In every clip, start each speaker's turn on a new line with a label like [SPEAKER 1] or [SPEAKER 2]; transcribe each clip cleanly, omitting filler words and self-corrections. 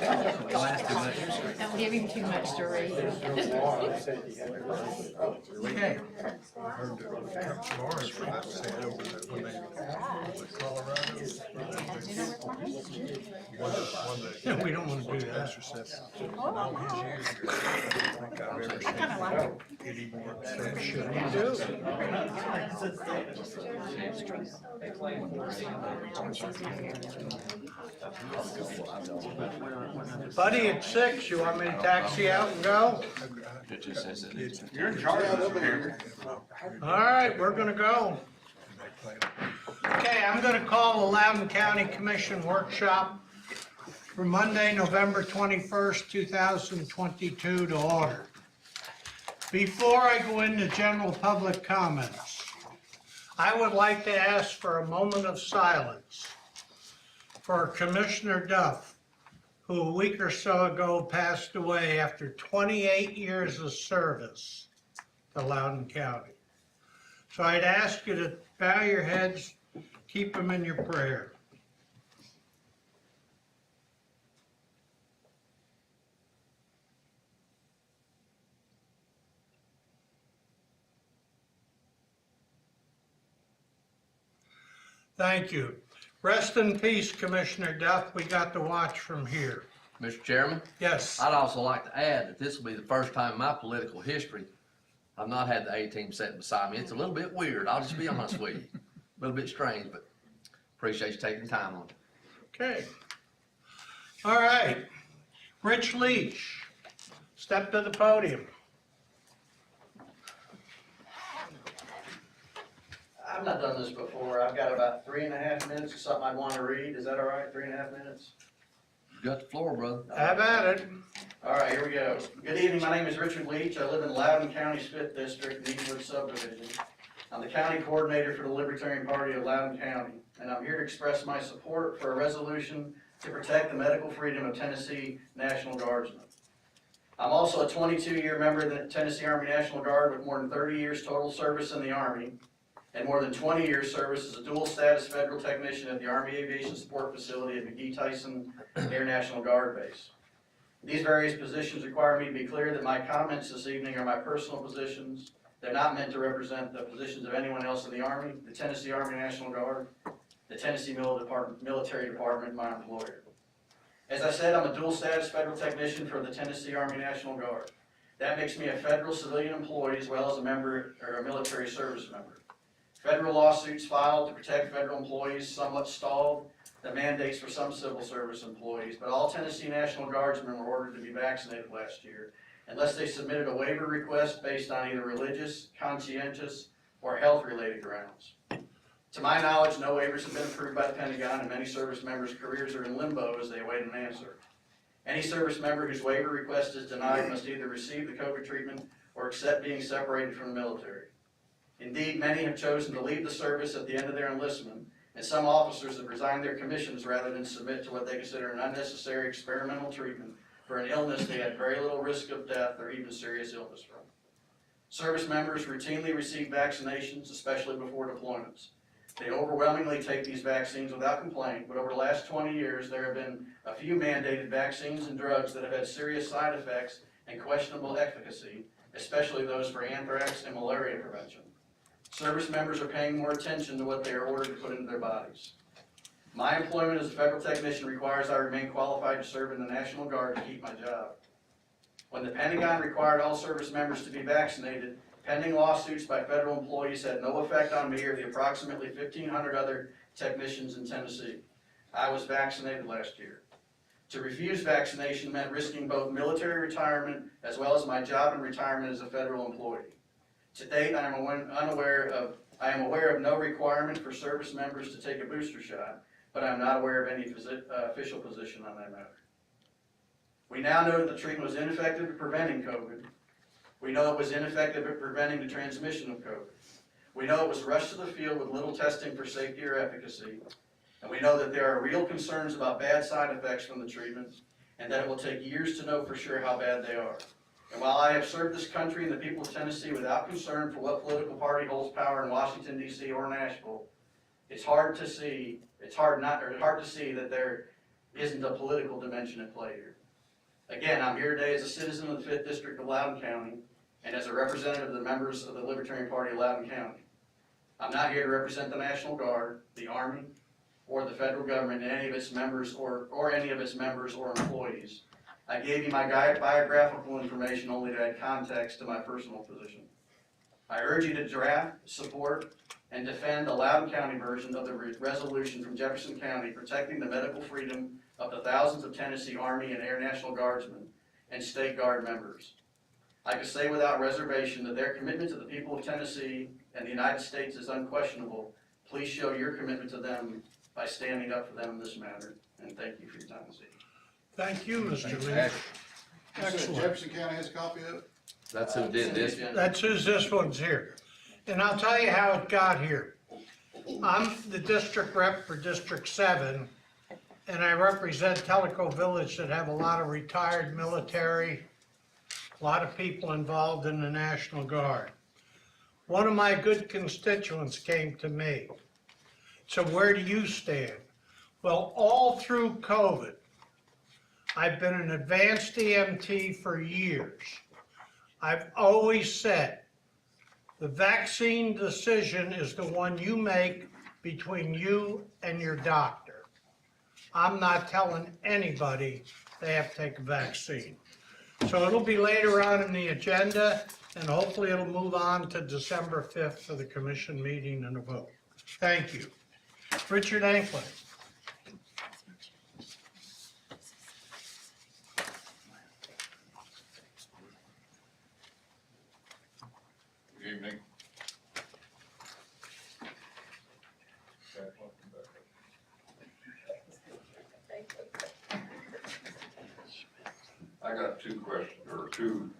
[SPEAKER 1] Don't give him too much to read.
[SPEAKER 2] Okay.
[SPEAKER 3] I heard that Florence for that said over that when they with Colorado. One
[SPEAKER 2] We don't want to do that.
[SPEAKER 3] pastor said in all his years, I don't think I've ever seen any more said shit.
[SPEAKER 2] Buddy, at 6, you want me to taxi out and go?
[SPEAKER 3] You're in charge of this here.
[SPEAKER 2] All right, we're gonna go. Okay, I'm gonna call the Loudon County Commission workshop for Monday, November 21st, 2022 to order. Before I go into general public comments, I would like to ask for a moment of silence for Commissioner Duff, who a week or so ago passed away after 28 years of service to Loudon County. So I'd ask you to bow your heads, keep him in your prayer. Thank you. Rest in peace, Commissioner Duff. We got to watch from here.
[SPEAKER 4] Mr. Chairman,
[SPEAKER 2] Yes.
[SPEAKER 4] I'd also like to add that this will be the first time in my political history I've not had the A-team sitting beside me. It's a little bit weird, I'll just be honest with you. A little bit strange, but appreciate you taking time on it.
[SPEAKER 2] Okay. All right. Rich Leach, step to the podium.
[SPEAKER 5] I've not done this before. I've got about 3.5 minutes of something I'd want to read. Is that all right? 3.5 minutes?
[SPEAKER 4] You got the floor, brother.
[SPEAKER 2] Have at it.
[SPEAKER 5] All right, here we go. Good evening. My name is Richard Leach. I live in Loudon County's 5th District, Eastwood Subdivision. I'm the county coordinator for the Libertarian Party of Loudon County, and I'm here to express my support for a resolution to protect the medical freedom of Tennessee National Guardsmen. I'm also a 22-year member of the Tennessee Army National Guard with more than 30 years total service in the Army and more than 20 years service as a dual status federal technician at the Army Aviation Support Facility at McGee-Tyson Air National Guard Base. These various positions require me to be clear that my comments this evening are my personal positions. They're not meant to represent the positions of anyone else in the Army, the Tennessee Army National Guard, the Tennessee Military Department, my employer. As I said, I'm a dual status federal technician for the Tennessee Army National Guard. That makes me a federal civilian employee as well as a member or a military service member. Federal lawsuits filed to protect federal employees somewhat stalled the mandates for some civil service employees, but all Tennessee National Guardsmen were ordered to be vaccinated last year unless they submitted a waiver request based on either religious, conscientious, or health-related grounds. To my knowledge, no waivers have been approved by the Pentagon, and many service members' careers are in limbo as they await an answer. Any service member whose waiver request is denied must either receive the COVID treatment or accept being separated from the military. Indeed, many have chosen to leave the service at the end of their enlistment, and some officers have resigned their commissions rather than submit to what they consider an unnecessary experimental treatment for an illness they had very little risk of death or even serious illness from. Service members routinely receive vaccinations, especially before deployments. They overwhelmingly take these vaccines without complaint, but over the last 20 years, there have been a few mandated vaccines and drugs that have had serious side effects and questionable efficacy, especially those for anthrax and malaria prevention. Service members are paying more attention to what they are ordered to put into their bodies. My employment as a federal technician requires I remain qualified to serve in the National Guard to keep my job. When the Pentagon required all service members to be vaccinated, pending lawsuits by federal employees had no effect on me or the approximately 1,500 other technicians in Tennessee. I was vaccinated last year. To refuse vaccination meant risking both military retirement as well as my job and retirement as a federal employee. To date, I am aware of no requirement for service members to take a booster shot, but I am not aware of any official position on that matter. We now know that the treatment was ineffective at preventing COVID. We know it was ineffective at preventing the transmission of COVID. We know it was rushed to the field with little testing for safety or efficacy. And we know that there are real concerns about bad side effects from the treatment and that it will take years to know for sure how bad they are. And while I have served this country and the people of Tennessee without concern for what political party holds power in Washington, D.C. or Nashville, it's hard to see that there isn't a political dimension at play here. Again, I'm here today as a citizen of the 5th District of Loudon County and as a representative of the members of the Libertarian Party of Loudon County. I'm not here to represent the National Guard, the Army, or the federal government, any of its members or any of its members or employees. I gave you my biographical information only to add context to my personal position. I urge you to draft, support, and defend the Loudon County version of the resolution from Jefferson County protecting the medical freedom of the thousands of Tennessee Army and Air National Guardsmen and State Guard members. I can say without reservation that their commitment to the people of Tennessee and the United States is unquestionable. Please show your commitment to them by standing up for them in this matter, and thank you for your time this evening.
[SPEAKER 2] Thank you, Mr. Lee.
[SPEAKER 3] You said
[SPEAKER 2] Excellent.
[SPEAKER 3] Jefferson County has a copy of it?
[SPEAKER 4] That's who did this.
[SPEAKER 2] That's who's this one's here. And I'll tell you how it got here. I'm the district rep for District 7, and I represent Tellico Village that have a lot of retired military, a lot of people involved in the National Guard. One of my good constituents came to me. So where do you stand? Well, all through COVID, I've been an advanced EMT for years. I've always said, the vaccine decision is the one you make between you and your doctor. I'm not telling anybody they have to take a vaccine. So it'll be later on in the agenda, and hopefully it'll move on to December 5th for the commission meeting and a vote. Thank you. Richard Anklin.
[SPEAKER 6] Good evening. I got two questions, or two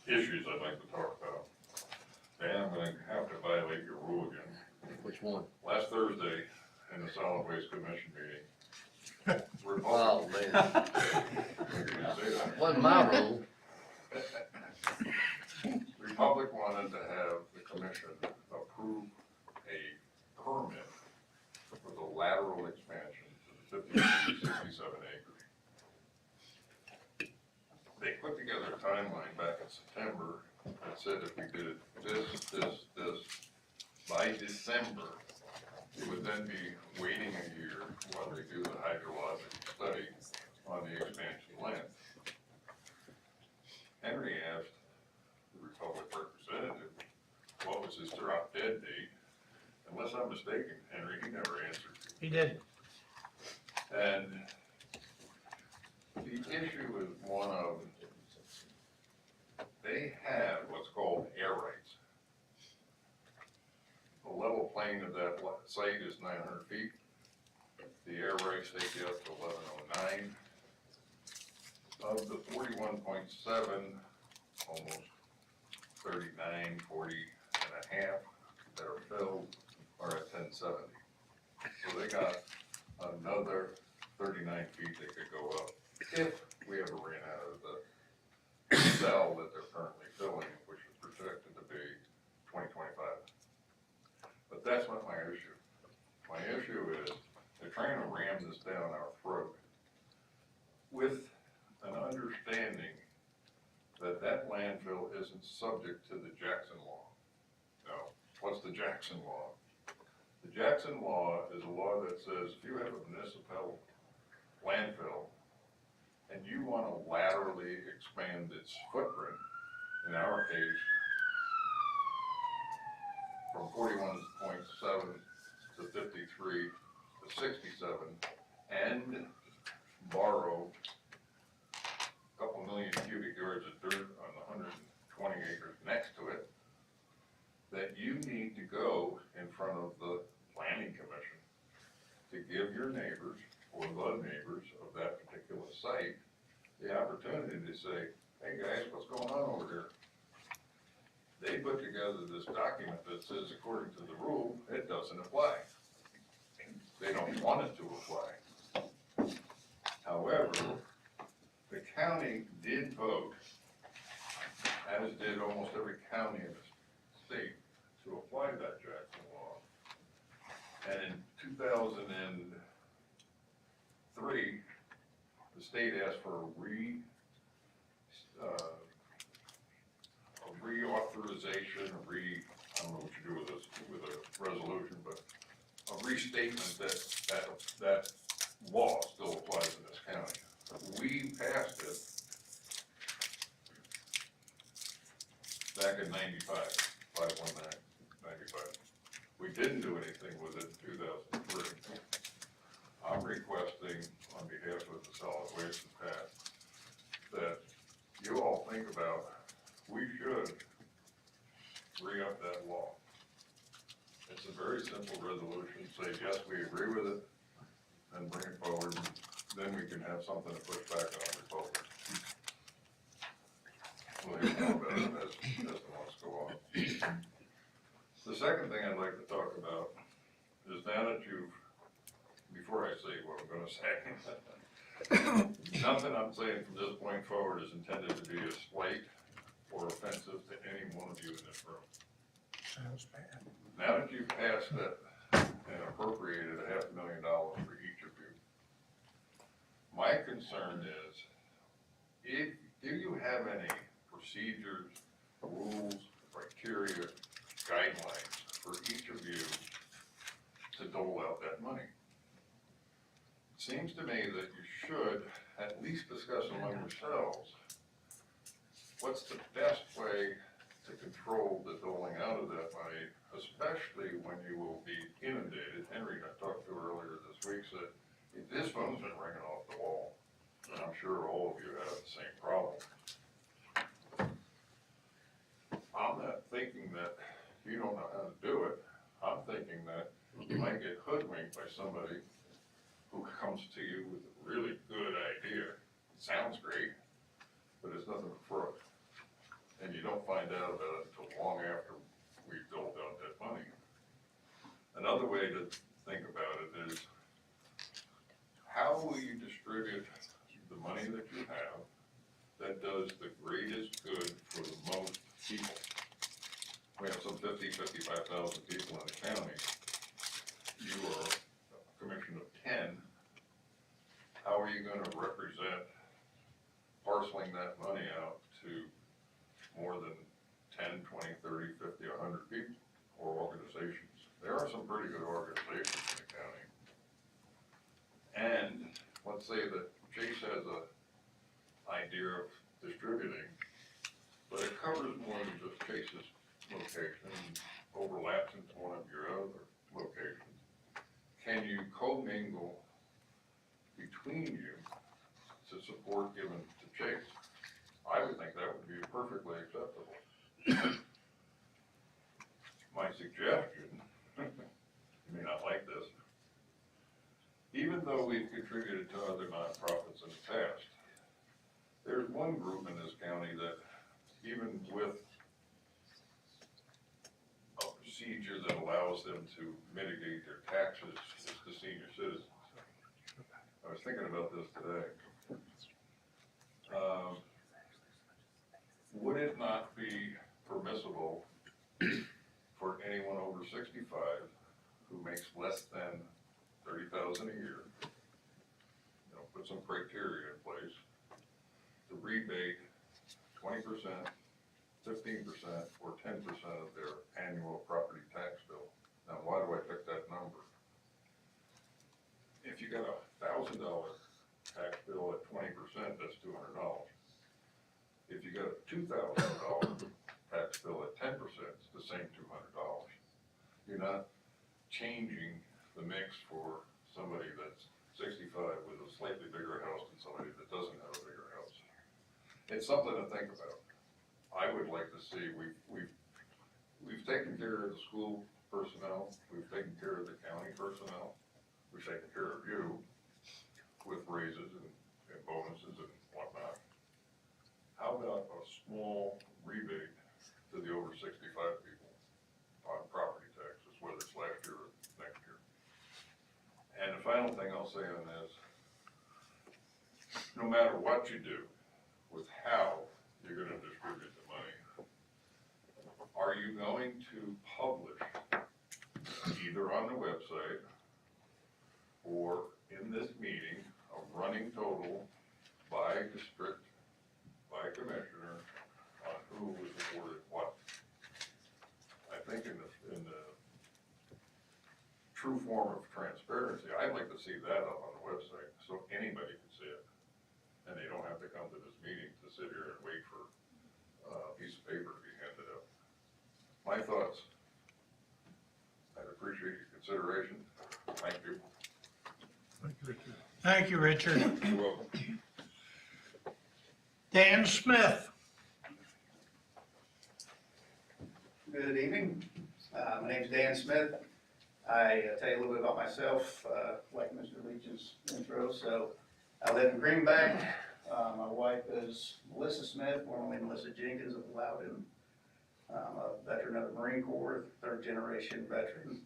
[SPEAKER 6] issues I'd like to talk about. Dan, I'm gonna have to violate your rule again.
[SPEAKER 4] Which one?
[SPEAKER 6] Last Thursday, in the Solid Waste Commission meeting,
[SPEAKER 4] Oh,
[SPEAKER 6] Republic,
[SPEAKER 4] man.
[SPEAKER 6] you didn't say that.
[SPEAKER 4] Wasn't my rule.
[SPEAKER 6] Republic wanted to have the commission approve a permit for the lateral expansion to the 67 acres. They put together a timeline back in September that said if we did this, by December, it would then be waiting a year while they do the hydrologic study on the expansion length. Henry asked the Republic representative, what was his drop dead date? Unless I'm mistaken, Henry, he never answered.
[SPEAKER 2] He did.
[SPEAKER 6] And the issue is one of, they have what's called air rights. The level plane of that site is 900 feet. The air rights take you up to 1109. Of the 41.7, almost 39, 40 and a half that are filled are at 1070. So they got another 39 feet they could go up if we ever ran out of the cell that they're currently filling, which is projected to be 2025. But that's not my issue. My issue is they're trying to ram this down our throat with an understanding that that landfill isn't subject to the Jackson Law. Now, what's the Jackson Law? The Jackson Law is a law that says if you have a municipal landfill and you want to laterally expand its footprint, in our case, from 41.7 to 53 to 67, and borrow a couple million cubic yards of dirt on the 120 acres next to it, that you need to go in front of the planning commission to give your neighbors or the neighbors of that particular site the opportunity to say, hey guys, what's going on over here? They put together this document that says, according to the rule, it doesn't apply. They don't want it to apply. However, the county did vote, as did almost every county in the state, to apply that Jackson Law. And in 2003, state asked for a reauthorization, I don't know what you do with this, with a resolution, but a restatement that law still applies in this county. We passed it back in 95, 519, 95. We didn't do anything with it in 2003. I'm requesting on behalf of the Solid Waste and Pat that you all think about, we should re-up that law. It's a very simple resolution, say, yes, we agree with it, and bring it forward, then we can have something to push back on the forward. We'll hear more about it as the months go on. The second thing I'd like to talk about is now that before I say what I'm gonna say, nothing I'm saying from this point forward is intended to be a slight or offensive to any one of you in this room.
[SPEAKER 3] Sounds bad.
[SPEAKER 6] Now that you've passed that and appropriated $500,000 for each of you, my concern is, do you have any procedures, rules, criteria, guidelines for each of you to dole out that money? It seems to me that you should at least discuss among yourselves what's the best way to control the doling out of that money, especially when you will be inundated. Henry, I talked to earlier this week, said, this phone's been ringing off the wall, and I'm sure all of you have the same problem. I'm not thinking that you don't know how to do it. I'm thinking that you might get hoodwinked by somebody who comes to you with a really good idea. It sounds great, but it's nothing but fraud. And you don't find out about it until long after we've doled out that money. Another way to think about it is, how will you distribute the money that you have that does the greatest good for the most people? We have some 55,000 people in the county. You are a commission of 10. How are you gonna represent parceling that money out to more than 10, 20, 30, 50, 100 people or organizations? There are some pretty good organizations in the county. And let's say that Chase has a idea of distributing, but it covers more than just Chase's location, and overlaps into one of your other locations. Can you commingle between you to support given to Chase? I would think that would be perfectly acceptable. My suggestion, you may not like this, even though we've contributed to other nonprofits in the past, there's one group in this county that, even with a procedure that allows them to mitigate their taxes, is the senior citizens. I was thinking about this today. Would it not be permissible for anyone over 65 who makes less than $30,000 a year, put some criteria in place, to rebate 20%, 15%, or 10% of their annual property tax bill? Now, why do I pick that number? If you got $1,000 tax bill at 20%, that's $200. If you got a $2,000 tax bill at 10%, it's the same $200. You're not changing the mix for somebody that's 65 with a slightly bigger house than somebody that doesn't have a bigger house. It's something to think about. I would like to see, we've taken care of the school personnel, we've taken care of the county personnel, we've taken care of you with raises and bonuses and whatnot. How about a small rebate to the over 65 people on property taxes, whether it's last year or next year? And the final thing I'll say on this, no matter what you do with how you're gonna distribute the money, are you going to publish either on the website or in this meeting a running total by district, by commissioner, on who was awarded what. I think in the true form of transparency, I'd like to see that up on the website, so anybody can see it. And they don't have to come to this meeting to sit here and wait for a piece of paper to be handed out. My thoughts. I'd appreciate your consideration. Thank you.
[SPEAKER 2] Thank you, Richard.
[SPEAKER 6] You're welcome.
[SPEAKER 2] Dan Smith.
[SPEAKER 7] Good evening. My name's Dan Smith. I tell you a little bit about myself, like Mr. Leach's intro. So I live in Greenback. My wife is Melissa Smith, formerly Melissa Jenkins of Loudon. I'm a veteran of the Marine Corps, third generation veteran.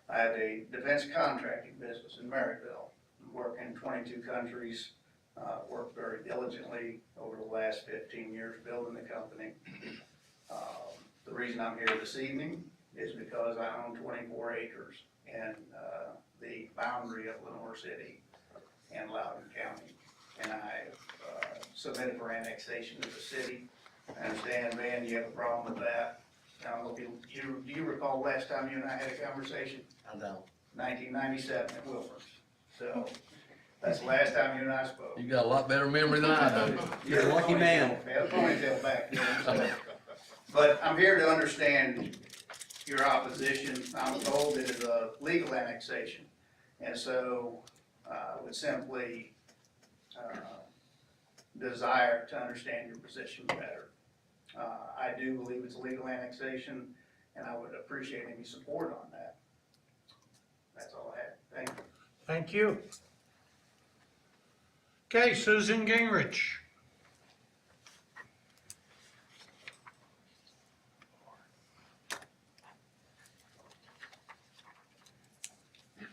[SPEAKER 7] I have a defense contracting business in Maryville. Work in 22 countries. Worked very diligently over the last 15 years building the company. The reason I'm here this evening is because I own 24 acres in the boundary of Lenore City and Loudon County. And I submitted for annexation to the city. I understand, Van, you have a problem with that. I don't know if do you recall last time you and I had a conversation?
[SPEAKER 4] I don't.
[SPEAKER 7] 1997 at Wilford's. So that's the last time you and I spoke.
[SPEAKER 4] You got a lot better memory than I do.
[SPEAKER 7] You're a lucky man. Yeah, ponytail back then, so. But I'm here to understand your opposition. I'm told it is a legal annexation. And so I would simply desire to understand your position better. I do believe it's a legal annexation, and I would appreciate any support on that. That's all I have. Thank you.
[SPEAKER 2] Thank you. Okay, Susan Gingrich.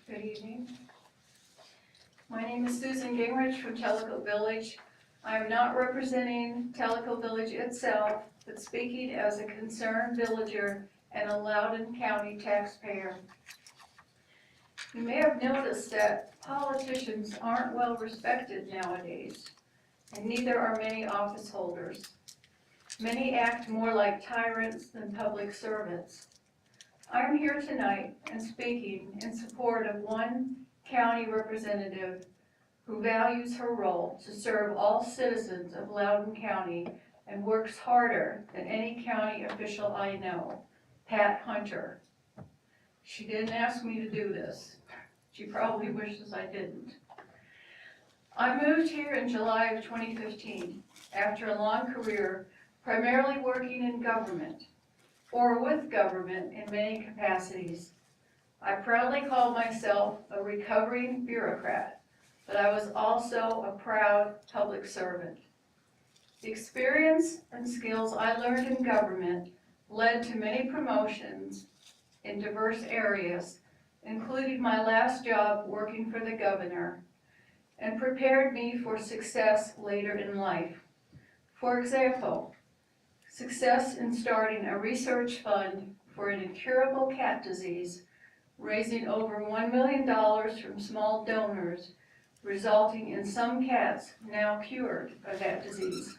[SPEAKER 1] Good evening. My name is Susan Gingrich from Tellico Village. I am not representing Tellico Village itself, but speaking as a concerned villager and a Loudon County taxpayer. You may have noticed that politicians aren't well respected nowadays, and neither are many office holders. Many act more like tyrants than public servants. I'm here tonight and speaking in support of one county representative who values her role to serve all citizens of Loudon County and works harder than any county official I know, Pat Hunter. She didn't ask me to do this. She probably wishes I didn't. I moved here in July of 2015 after a long career primarily working in government or with government in many capacities. I proudly call myself a recovering bureaucrat, but I was also a proud public servant. The experience and skills I learned in government led to many promotions in diverse areas, including my last job working for the governor, and prepared me for success later in life. For example, success in starting a research fund for an incurable cat disease, raising over $1 million from small donors, resulting in some cats now cured of that disease.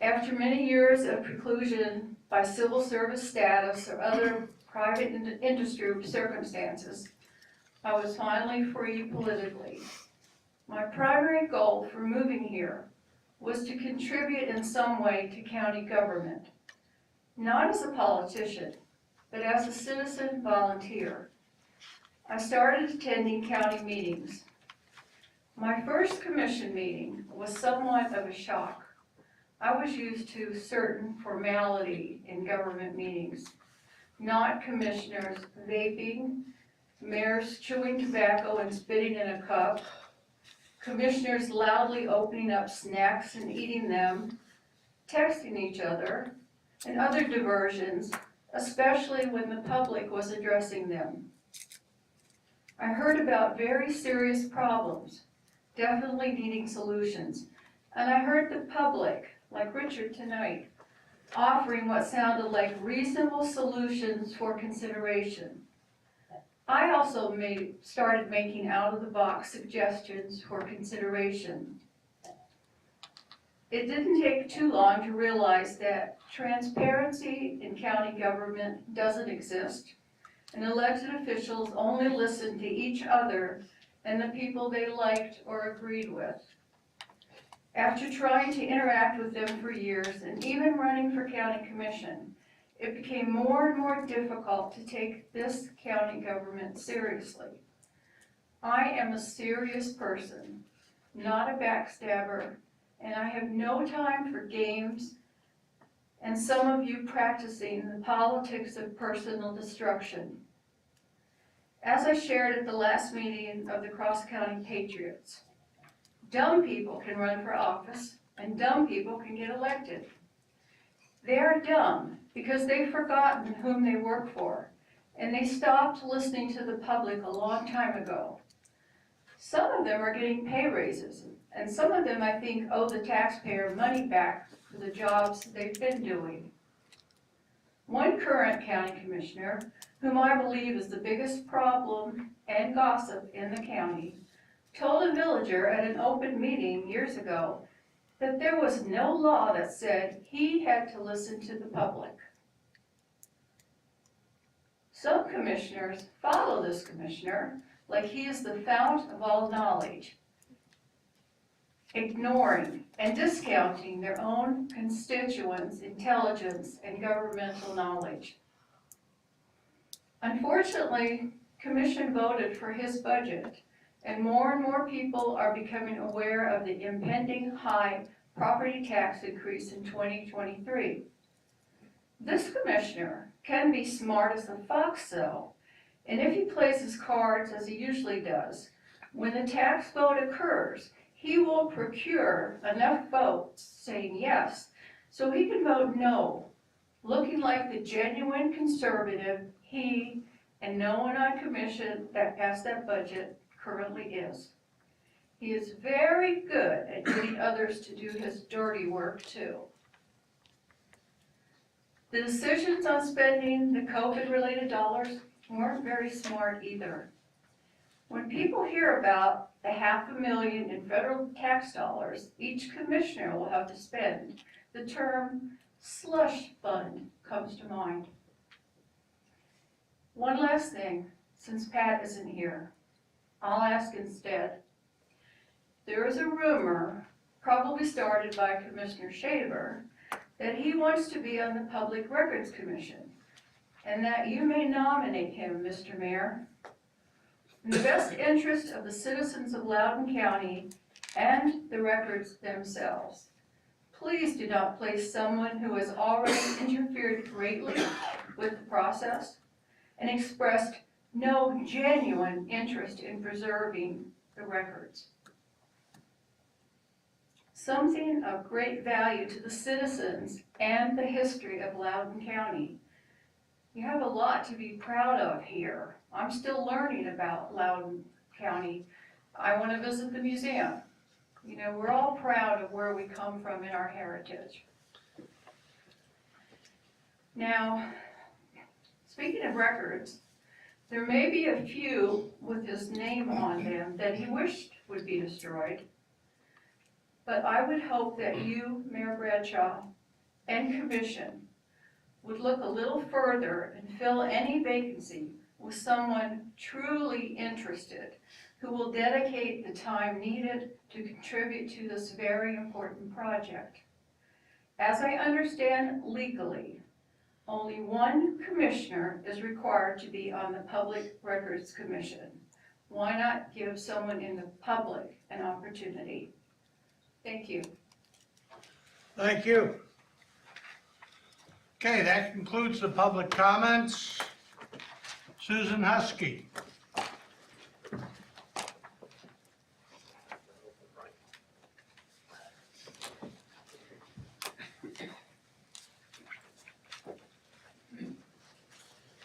[SPEAKER 1] After many years of preclusion by civil service status or other private industry circumstances, I was finally free politically. My primary goal for moving here was to contribute in some way to county government, not as a politician, but as a citizen volunteer. I started attending county meetings. My first commission meeting was somewhat of a shock. I was used to certain formality in government meetings, not commissioners vaping, mayors chewing tobacco and spitting in a cup, commissioners loudly opening up snacks and eating them, texting each other, and other diversions, especially when the public was addressing them. I heard about very serious problems, definitely needing solutions, and I heard the public, like Richard tonight, offering what sounded like reasonable solutions for consideration. I also started making out-of-the-box suggestions for consideration. It didn't take too long to realize that transparency in county government doesn't exist, and elected officials only listen to each other and the people they liked or agreed with. After trying to interact with them for years and even running for county commission, it became more and more difficult to take this county government seriously. I am a serious person, not a backstabber, and I have no time for games and some of you practicing the politics of personal destruction. As I shared at the last meeting of the Cross County Patriots, dumb people can run for office and dumb people can get elected. They are dumb because they've forgotten whom they work for, and they stopped listening to the public a long time ago. Some of them are getting pay raises, and some of them, I think, owe the taxpayer money back for the jobs they've been doing. One current county commissioner, whom I believe is the biggest problem and gossip in the county, told a villager at an open meeting years ago that there was no law that said he had to listen to the public. Some commissioners follow this commissioner like he is the fount of all knowledge, ignoring and discounting their own constituents' intelligence and governmental knowledge. Unfortunately, commission voted for his budget, and more people are becoming aware of the impending high property tax increase in 2023. This commissioner can be smart as a fox though, and if he plays his cards as he usually does, when the tax vote occurs, he will procure enough votes saying yes so he can vote no, looking like the genuine conservative he and no one on commission that passed that budget currently is. He is very good at getting others to do his dirty work too. The decisions on spending the COVID-related dollars weren't very smart either. When people hear about the $500,000 in federal tax dollars each commissioner will have to spend, the term slush fund comes to mind. One last thing, since Pat isn't here, I'll ask instead. There is a rumor, probably started by Commissioner Shaver, that he wants to be on the Public Records Commission, and that you may nominate him, Mr. Mayor. In the best interest of the citizens of Loudon County and the records themselves, please do not place someone who has already interfered greatly with the process and expressed no genuine interest in preserving the records. Something of great value to the citizens and the history of Loudon County. You have a lot to be proud of here. I'm still learning about Loudon County. I want to visit the museum. You know, we're all proud of where we come from in our heritage. Now, speaking of records, there may be a few with his name on them that he wished would be destroyed. But I would hope that you, Mayor Bradshaw, and Commission would look a little further and fill any vacancy with someone truly interested who will dedicate the time needed to contribute to this very important project. As I understand legally, only one commissioner is required to be on the Public Records Commission. Why not give someone in the public an opportunity? Thank you.
[SPEAKER 2] Thank you. Okay, that concludes the public comments. Susan Husky.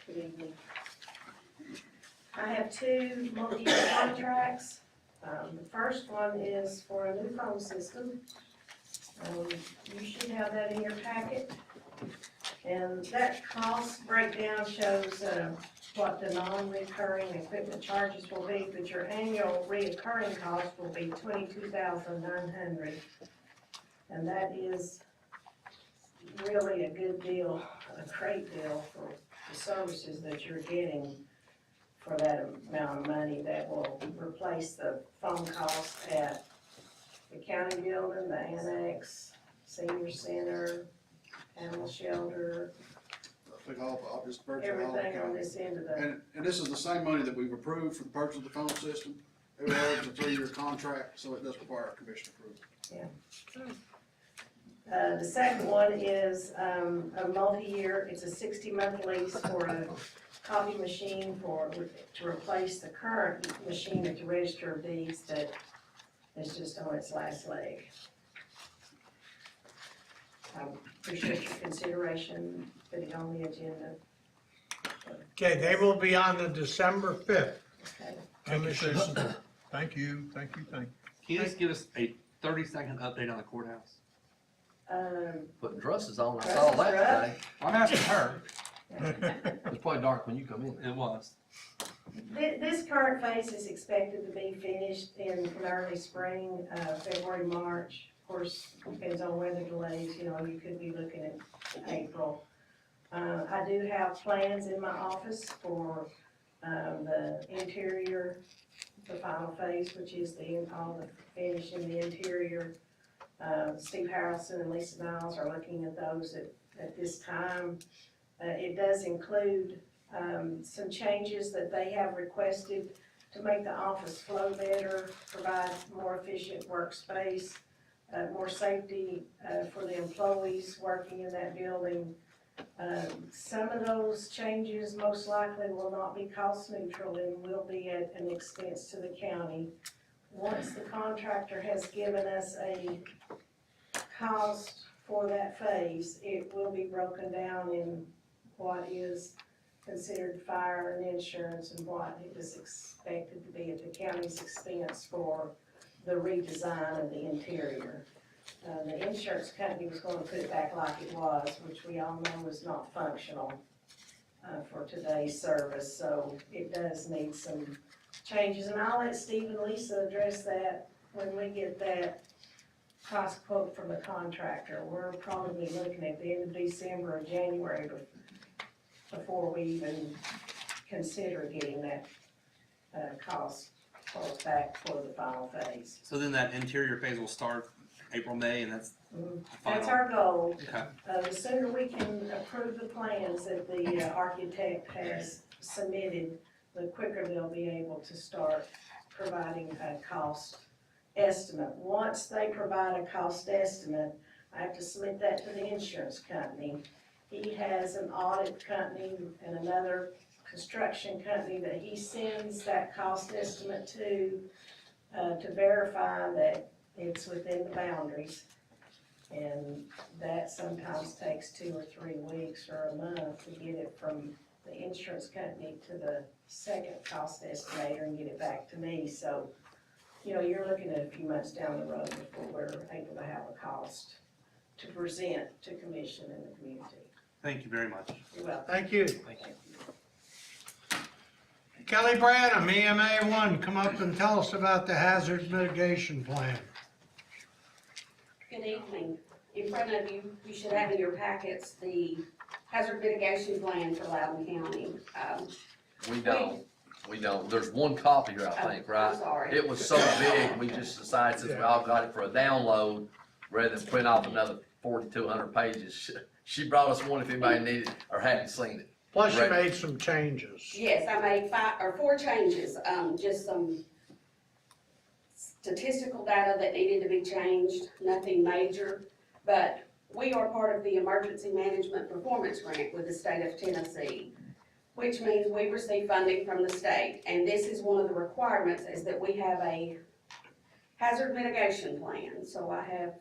[SPEAKER 8] Good evening. I have two multi-year contracts. The first one is for a new phone system. You should have that in your packet. And that cost breakdown shows, what the non-recurring equipment charges will be, but your annual reoccurring cost will be $22,900. And that is really a good deal, a great deal for the services that you're getting for that amount of money. That will replace the phone costs at the county building, the annex, senior center, animal shelter,
[SPEAKER 9] I think all, just virtually all the
[SPEAKER 8] everything on
[SPEAKER 9] county.
[SPEAKER 8] this end of the,
[SPEAKER 9] And this is the same money that we've approved for the purchase of the phone system. It was a 3-year contract, so it does require commission approval.
[SPEAKER 8] the second one is, a multi-year, it's a 60-month lease for a copy machine to replace the current machine at the Register of Deeds that is just on its last leg. I appreciate your consideration, put it on the agenda.
[SPEAKER 2] Okay, they will be on the December 5th.
[SPEAKER 8] Okay.
[SPEAKER 3] Thank you, Susan. Thank you, thank you, thank you.
[SPEAKER 10] Can you just give us a 30-second update on the courthouse?
[SPEAKER 4] Putting dresses on, I saw that today.
[SPEAKER 10] I'm asking her.
[SPEAKER 4] It was probably dark when you come in.
[SPEAKER 10] It was.
[SPEAKER 8] This current phase is expected to be finished in early spring, February, March. Of course, depends on weather delays, you know, you could be looking at April. I do have plans in my office for, the interior, the final phase, which is all the finish in the interior. Steve Harrelson and Lisa Niles are looking at those at this time. It does include, some changes that they have requested to make the office flow better, provide more efficient workspace, more safety, for the employees working in that building. Some of those changes most likely will not be cost neutral and will be at an expense to the county. Once the contractor has given us a cost for that phase, it will be broken down in what is considered fire and insurance and what is expected to be at the county's expense for the redesign of the interior. The insurance company was gonna put it back like it was, which we all know is not functional for today's service, so it does need some changes. And I'll let Steve and Lisa address that when we get that cost quote from the contractor. We're probably looking at the end of December or January before we even consider getting that cost quote back for the final phase.
[SPEAKER 10] So then that interior phase will start April, May, and that's
[SPEAKER 8] That's
[SPEAKER 10] final.
[SPEAKER 8] our goal.
[SPEAKER 10] Okay.
[SPEAKER 8] The sooner we can approve the plans that the architect has submitted, the quicker they'll be able to start providing a cost estimate. Once they provide a cost estimate, I have to submit that to the insurance company. He has an audit company and another construction company that he sends that cost estimate to verify that it's within the boundaries. And that sometimes takes 2 or 3 weeks or a month to get it from the insurance company to the second cost estimator and get it back to me. So, you know, you're looking at a few months down the road before we're able to have a cost to present to commission in the community.
[SPEAKER 10] Thank you very much.
[SPEAKER 8] You're welcome.
[SPEAKER 2] Thank you.
[SPEAKER 10] Thank you.
[SPEAKER 2] Kelly Branham, EMA1, come up and tell us about the hazard mitigation plan.
[SPEAKER 11] Good evening. In front of you, you should have in your packets the hazard mitigation plan for Loudon County.
[SPEAKER 4] We don't. There's one copy here, I think, right?
[SPEAKER 11] I'm sorry.
[SPEAKER 4] It was so big, we just decided since we all got it for a download, rather than print off another 4,200 pages. She brought us one if anybody needed it or hadn't seen it.
[SPEAKER 2] Plus you
[SPEAKER 4] Right.
[SPEAKER 2] made some changes.
[SPEAKER 11] Yes, I made 4 changes, just some statistical data that needed to be changed, nothing major. But we are part of the Emergency Management Performance Grant with the state of Tennessee, which means we receive funding from the state. And this is one of the requirements, is that we have a hazard mitigation plan. So I have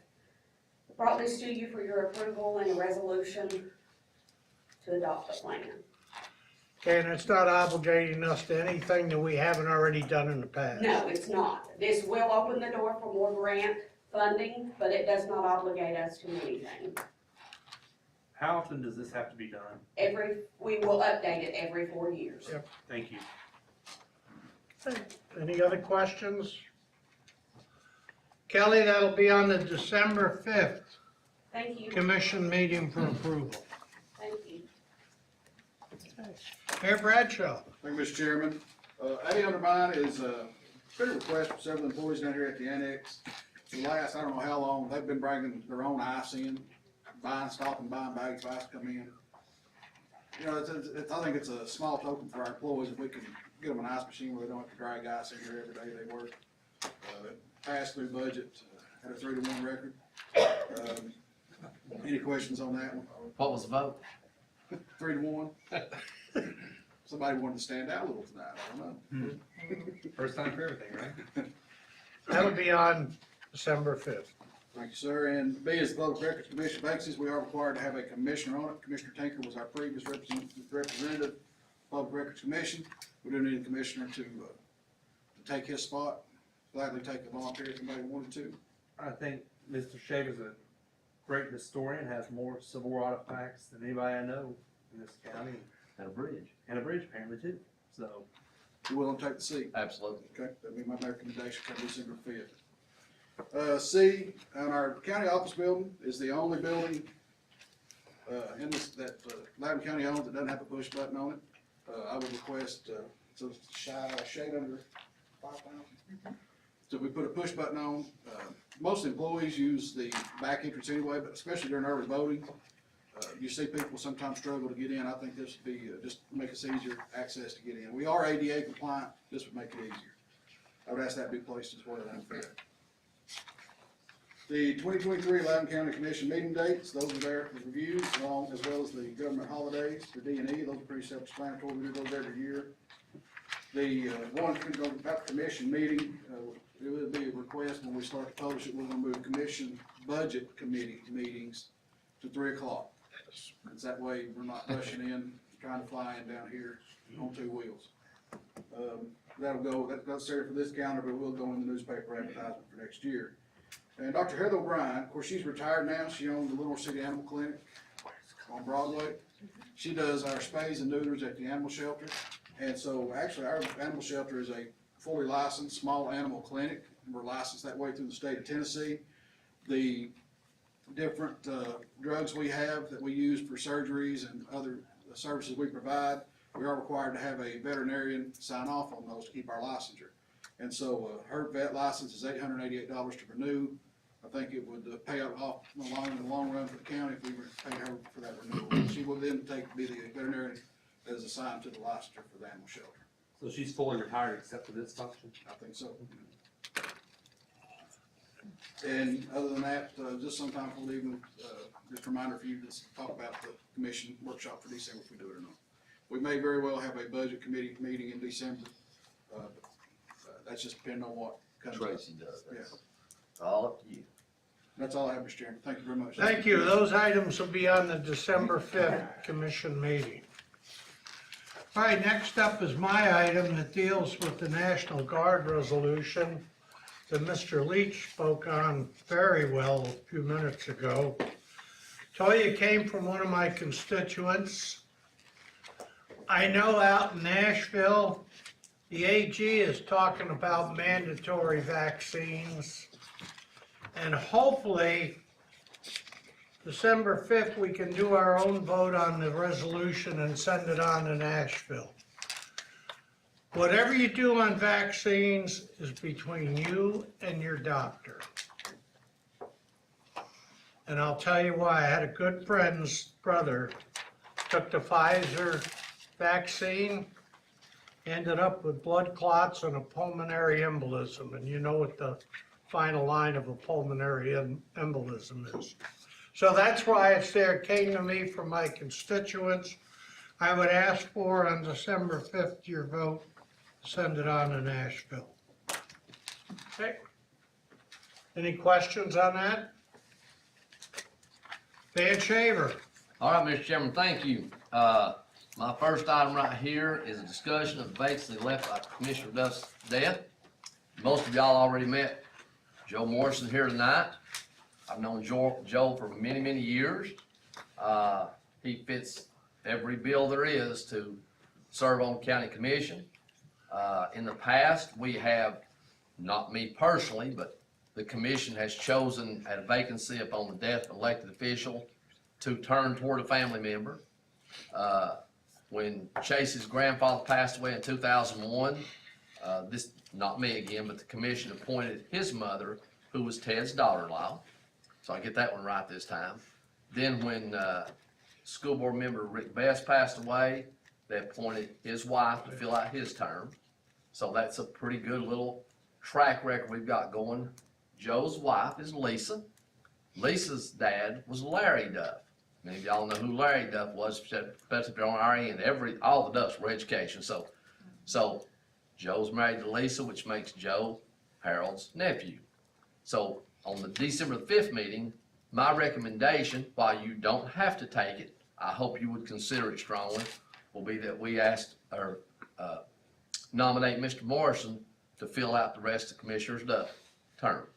[SPEAKER 11] brought this to you for your approval and a resolution to adopt the plan.
[SPEAKER 2] Okay, and it's not obligating us to anything that we haven't already done in the past.
[SPEAKER 11] No, it's not. This will open the door for more grant funding, but it does not obligate us to anything.
[SPEAKER 10] How often does this have to be done?
[SPEAKER 11] We will update it every 4 years.
[SPEAKER 2] Yep.
[SPEAKER 10] Thank you.
[SPEAKER 2] Any other questions? Kelly, that'll be on the December 5th
[SPEAKER 11] Thank you,
[SPEAKER 2] commission meeting for approval.
[SPEAKER 11] thank you.
[SPEAKER 2] Mayor Bradshaw.
[SPEAKER 9] Thank you, Mr. Chairman. A under mine is a request for several employees down here at the annex. For the last, I don't know how long, they've been bringing their own ice in, stopping, buying bags of ice to come in. You know, I think it's a small token for our employees if we can get them an ice machine where they don't have to drag ice in here every day they work. Passed through budget, had a 3-1 record. Any questions on that one?
[SPEAKER 4] What was the vote?
[SPEAKER 9] 3-1. Somebody wanted to stand out a little tonight, I don't know.
[SPEAKER 10] First time for everything, right?
[SPEAKER 2] That'll be on December 5th.
[SPEAKER 9] Thank you, sir. And B is the Public Records Commission vacancies. We are required to have a commissioner on it. Commissioner Tinker was our previous representative, of Public Records Commission. We do need a commissioner to take his spot. Gladly take the volunteer if anybody wanted to.
[SPEAKER 10] I think Mr. Shaver's a great historian, has more civil war artifacts than anybody I know in this county,
[SPEAKER 4] And a bridge.
[SPEAKER 10] and a bridge apparently too. So,
[SPEAKER 9] You willing to take the seat?
[SPEAKER 4] Absolutely.
[SPEAKER 9] Okay, that'd be my recommendation for December 5th. C, on our county office building is the only building in this, that Loudon County owns that doesn't have a push button on it. I would request, it's a shade under 5,000. So we put a push button on. Most employees use the back entrance anyway, but especially during early voting, you see people sometimes struggle to get in. I think this would be, just make us easier access to get in. We are ADA compliant, this would make it easier. I would ask that be placed as well. The 2023 Loudon County Commission meeting dates, those are there for review, as well as the government holidays, the D&E, those are pretty self-explanatory, we do those every year. The one about the commission meeting, it would be a request when we start to publish it, we're gonna move commission budget committee meetings to 3 o'clock. It's that way we're not rushing in, trying to fly in down here on 2 wheels. That'll go, that's not necessary for this calendar, but it will go in the newspaper advertisement for next year. And Dr. Heather O'Brien, of course, she's retired now. She owns the Little City Animal Clinic on Broadway. She does our spays and neuters at the animal shelter. And so actually our animal shelter is a fully licensed small animal clinic. We're licensed that way through the state of Tennessee. The different drugs we have that we use for surgeries and other services we provide, we are required to have a veterinarian sign off on those to keep our licensure. And so her vet license is $888 to renew. I think it would pay off in the long run for the county if we were to pay her for that renewal. She will then be the veterinarian that is assigned to the licensure for the animal shelter.
[SPEAKER 10] so she's fully retired except for this function?
[SPEAKER 9] I think so. And other than that, just sometime for leaving, just a reminder for you to talk about the commission workshop for December if we do it or not. We may very well have a budget committee meeting in December. That's just depending on what comes up.
[SPEAKER 4] Tracy does.
[SPEAKER 9] Yeah.
[SPEAKER 4] All up to you.
[SPEAKER 9] That's all I have, Mr. Chairman. Thank you very much.
[SPEAKER 2] Thank you. Those items will be on the December 5th commission meeting. All right, next up is my item that deals with the National Guard resolution that Mr. Leach spoke on very well a few minutes ago. Toya came from one of my constituents. I know out in Nashville, the AG is talking about mandatory vaccines. And hopefully, December 5th, we can do our own vote on the resolution and send it on to Nashville. Whatever you do on vaccines is between you and your doctor. And I'll tell you why. I had a good friend's brother, took the Pfizer vaccine, ended up with blood clots and a pulmonary embolism. And you know what the final line of a pulmonary embolism is. So that's why it's there. It came to me from my constituents. I would ask for on December 5th your vote, send it on to Nashville. Okay. Any questions on that? Van Shaver.
[SPEAKER 4] All right, Mr. Chairman, thank you. My first item right here is a discussion of the vacancy left by Commissioner Duff's death. Most of y'all already met Joe Morrison here tonight. I've known Joe for many, many years. He fits every bill there is to serve on county commission. In the past, we have, not me personally, but the commission has chosen at a vacancy upon the death of an elected official to turn toward a family member. When Chase's grandfather passed away in 2001, this, not me again, but the commission appointed his mother, who was Ted's daughter-in-law. So I get that one right this time. Then when school board member Rick Best passed away, they appointed his wife to fill out his term. So that's a pretty good little track record we've got going. Joe's wife is Lisa. Lisa's dad was Larry Duff. Many of y'all know who Larry Duff was, especially if you're on our end. All the Duffs were education. So Joe's married to Lisa, which makes Joe Harold's nephew. So on the December 5th meeting, my recommendation, while you don't have to take it, I hope you would consider it strongly, will be that we nominate Mr. Morrison to fill out the rest of Commissioner Duff's term.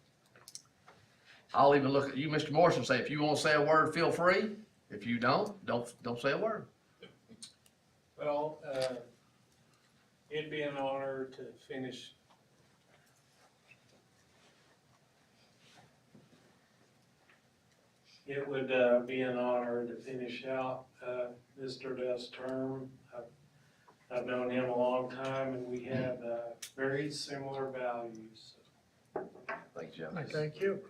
[SPEAKER 4] I'll even look at you, Mr. Morrison, and say, if you want to say a word, feel free. If you don't say a word.
[SPEAKER 12] Well, it'd be an honor to finish. It would be an honor to finish out Mr. Duff's term. I've known him a long time, and we have very similar values.
[SPEAKER 4] Thank you, Joe.
[SPEAKER 2] Thank you.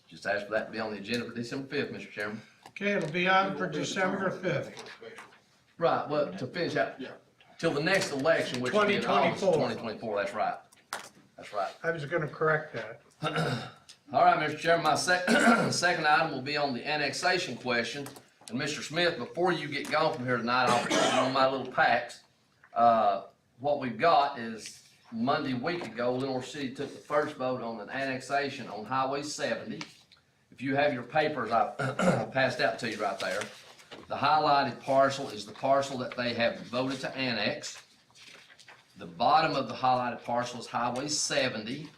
[SPEAKER 4] Just ask for that to be on the agenda for December 5th, Mr. Chairman.
[SPEAKER 2] Okay, it'll be on for December 5th.
[SPEAKER 4] Right, well, to finish out,
[SPEAKER 9] Yeah.
[SPEAKER 4] till the next election, which will be in August
[SPEAKER 2] 2024.
[SPEAKER 4] 2024, that's right. That's right.
[SPEAKER 2] I was gonna correct that.
[SPEAKER 4] All right, Mr. Chairman, my second item will be on the annexation question. And Mr. Smith, before you get gone from here tonight, I'll put you on my little packs. What we've got is Monday week ago, Lenore City took the first vote on an annexation on Highway 70. If you have your papers, I passed out to you right there. The highlighted parcel is the parcel that they have voted to annex. The bottom of the highlighted parcel is Highway 70.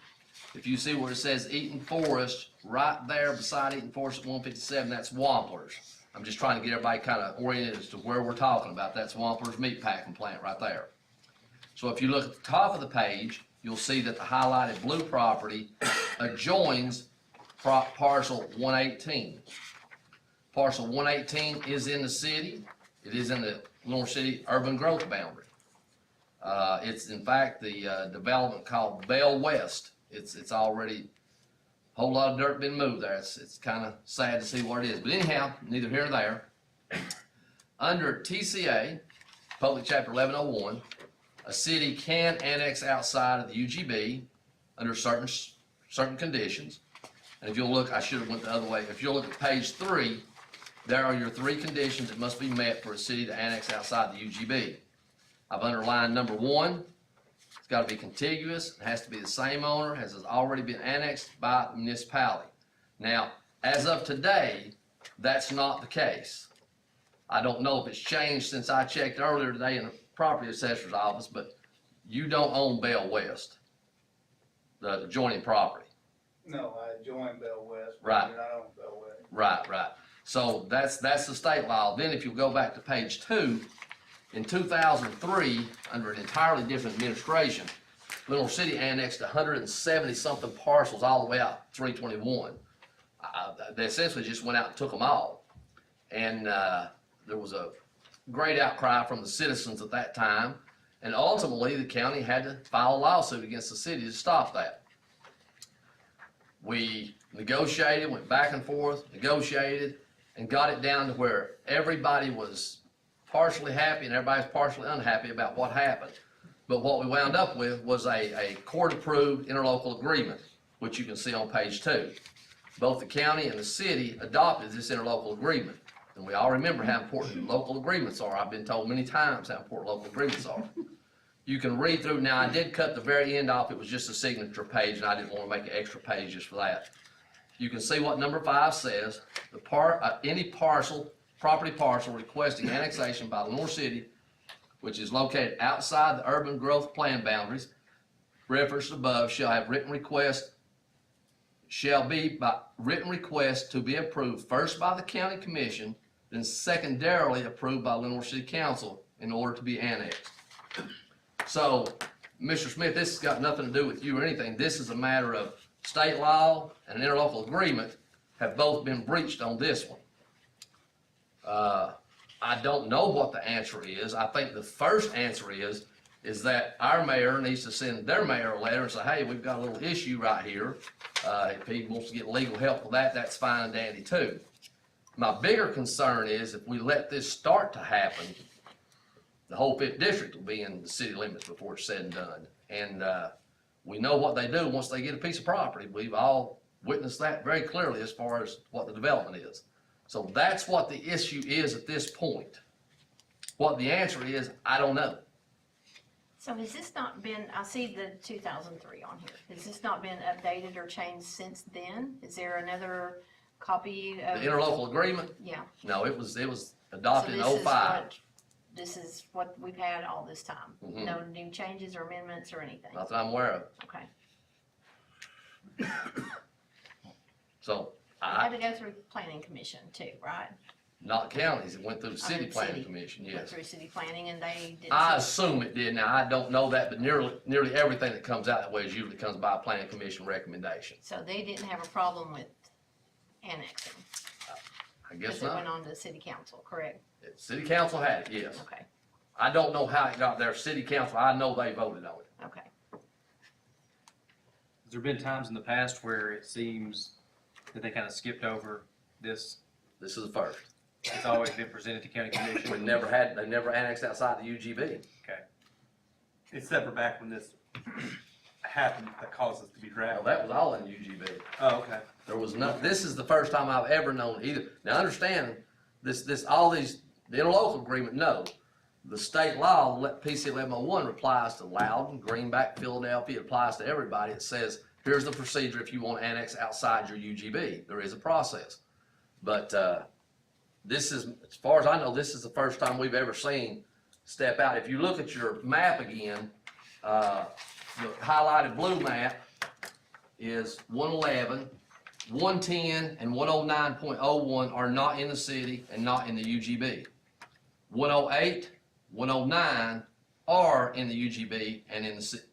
[SPEAKER 4] If you see where it says Eaton Forest, right there beside Eaton Forest at 157, that's Wampler's. I'm just trying to get everybody kind of oriented as to where we're talking about. That's Wampler's meat packing plant right there. So if you look at the top of the page, you'll see that the highlighted blue property adjoins parcel 118. Parcel 118 is in the city. It is in the Lenore City urban growth boundary. It's in fact the development called Bell West. It's already a whole lot of dirt been moved there. It's kind of sad to see what it is. But anyhow, neither here nor there. Under TCA, Public Chapter 1101, a city can annex outside of the UGB under certain conditions. And if you'll look, I should have went the other way. If you'll look at page 3, there are your 3 conditions that must be met for a city to annex outside the UGB. I've underlined number 1. It's got to be contiguous. It has to be the same owner as has already been annexed by the municipality. Now, as of today, that's not the case. I don't know if it's changed since I checked earlier today in the property assessor's office, but you don't own Bell West, the adjoining property.
[SPEAKER 7] No, I joined Bell West. but
[SPEAKER 4] Right.
[SPEAKER 7] I don't own Bell West.
[SPEAKER 4] Right. So that's the state law. Then if you go back to page 2, in 2003, under an entirely different administration, Lenore City annexed 170-something parcels all the way out 321. They essentially just went out and took them all. And there was a great outcry from the citizens at that time. And ultimately, the county had to file a lawsuit against the city to stop that. We negotiated, went back and forth, negotiated, and got it down to where everybody was partially happy and everybody's partially unhappy about what happened. But what we wound up with was a court-approved interlocal agreement, which you can see on page 2. Both the county and the city adopted this interlocal agreement. And we all remember how important local agreements are. I've been told many times how important local agreements are. You can read through. Now, I did cut the very end off. It was just a signature page, and I didn't want to make an extra page just for that. You can see what number 5 says. Any property parcel requesting annexation by Lenore City, which is located outside the urban growth plan boundaries, referenced above, shall be by written request to be approved first by the county commission then secondarily approved by Lenore City Council in order to be annexed. So, Mr. Smith, this has got nothing to do with you or anything. This is a matter of state law and an interlocal agreement have both been breached on this one. I don't know what the answer is. I think the first answer is that our mayor needs to send their mayor a letter and say, hey, we've got a little issue right here. If he wants to get legal help with that, that's fine and dandy too. My bigger concern is if we let this start to happen, the whole 5th district will be in the city limits before it's said and done. And we know what they do once they get a piece of property. We've all witnessed that very clearly as far as what the development is. So that's what the issue is at this point. What the answer is, I don't know.
[SPEAKER 13] So has this not been, I see the 2003 on here, has this not been updated or changed since then? Is there another copy of?
[SPEAKER 4] The interlocal agreement?
[SPEAKER 13] Yeah.
[SPEAKER 4] No, it was adopted in '05.
[SPEAKER 13] This is what we've had all this time?
[SPEAKER 4] Mhm.
[SPEAKER 13] No new changes or amendments or anything?
[SPEAKER 4] Not that I'm aware of.
[SPEAKER 13] Okay.
[SPEAKER 4] So,
[SPEAKER 13] It had to go through planning commission too, right?
[SPEAKER 4] not counties, it went through the city
[SPEAKER 13] the
[SPEAKER 4] planning
[SPEAKER 13] city.
[SPEAKER 4] commission,
[SPEAKER 13] Went
[SPEAKER 4] yes.
[SPEAKER 13] through city planning and they didn't.
[SPEAKER 4] I
[SPEAKER 13] see
[SPEAKER 4] assume it did. Now, I don't know that, but nearly everything that comes out that way is usually comes by a planning commission recommendation.
[SPEAKER 13] it. So they didn't have a problem with annexing?
[SPEAKER 4] I guess
[SPEAKER 13] Because it went
[SPEAKER 4] not.
[SPEAKER 13] on to the city council, correct?
[SPEAKER 4] City council had it, yes.
[SPEAKER 13] Okay,
[SPEAKER 4] I don't know how it got there. City council, I know they voted on it.
[SPEAKER 13] okay.
[SPEAKER 14] Has there been times in the past where it seems that they kind of skipped over this?
[SPEAKER 4] This is the first.
[SPEAKER 14] It's always been presented to county commission.
[SPEAKER 4] They never annexed outside the UGB.
[SPEAKER 10] It's separate back when this happened that caused us to be
[SPEAKER 4] Now,
[SPEAKER 10] drafted.
[SPEAKER 4] that was all in UGB.
[SPEAKER 10] Oh, okay.
[SPEAKER 4] There was no, this is the first time I've ever known either. Now, understand, all these, the interlocal agreement, no. The state law, PC 1101 applies to Loudon, Greenback, Philadelphia, it applies to everybody. It says, here's the procedure if you want to annex outside your UGB. There is a process. But, this is, as far as I know, this is the first time we've ever seen step out. If you look at your map again, the highlighted blue map is 111, 110, and 109.01 are not in the city and not in the UGB. 108, 109 are in the UGB and in the city.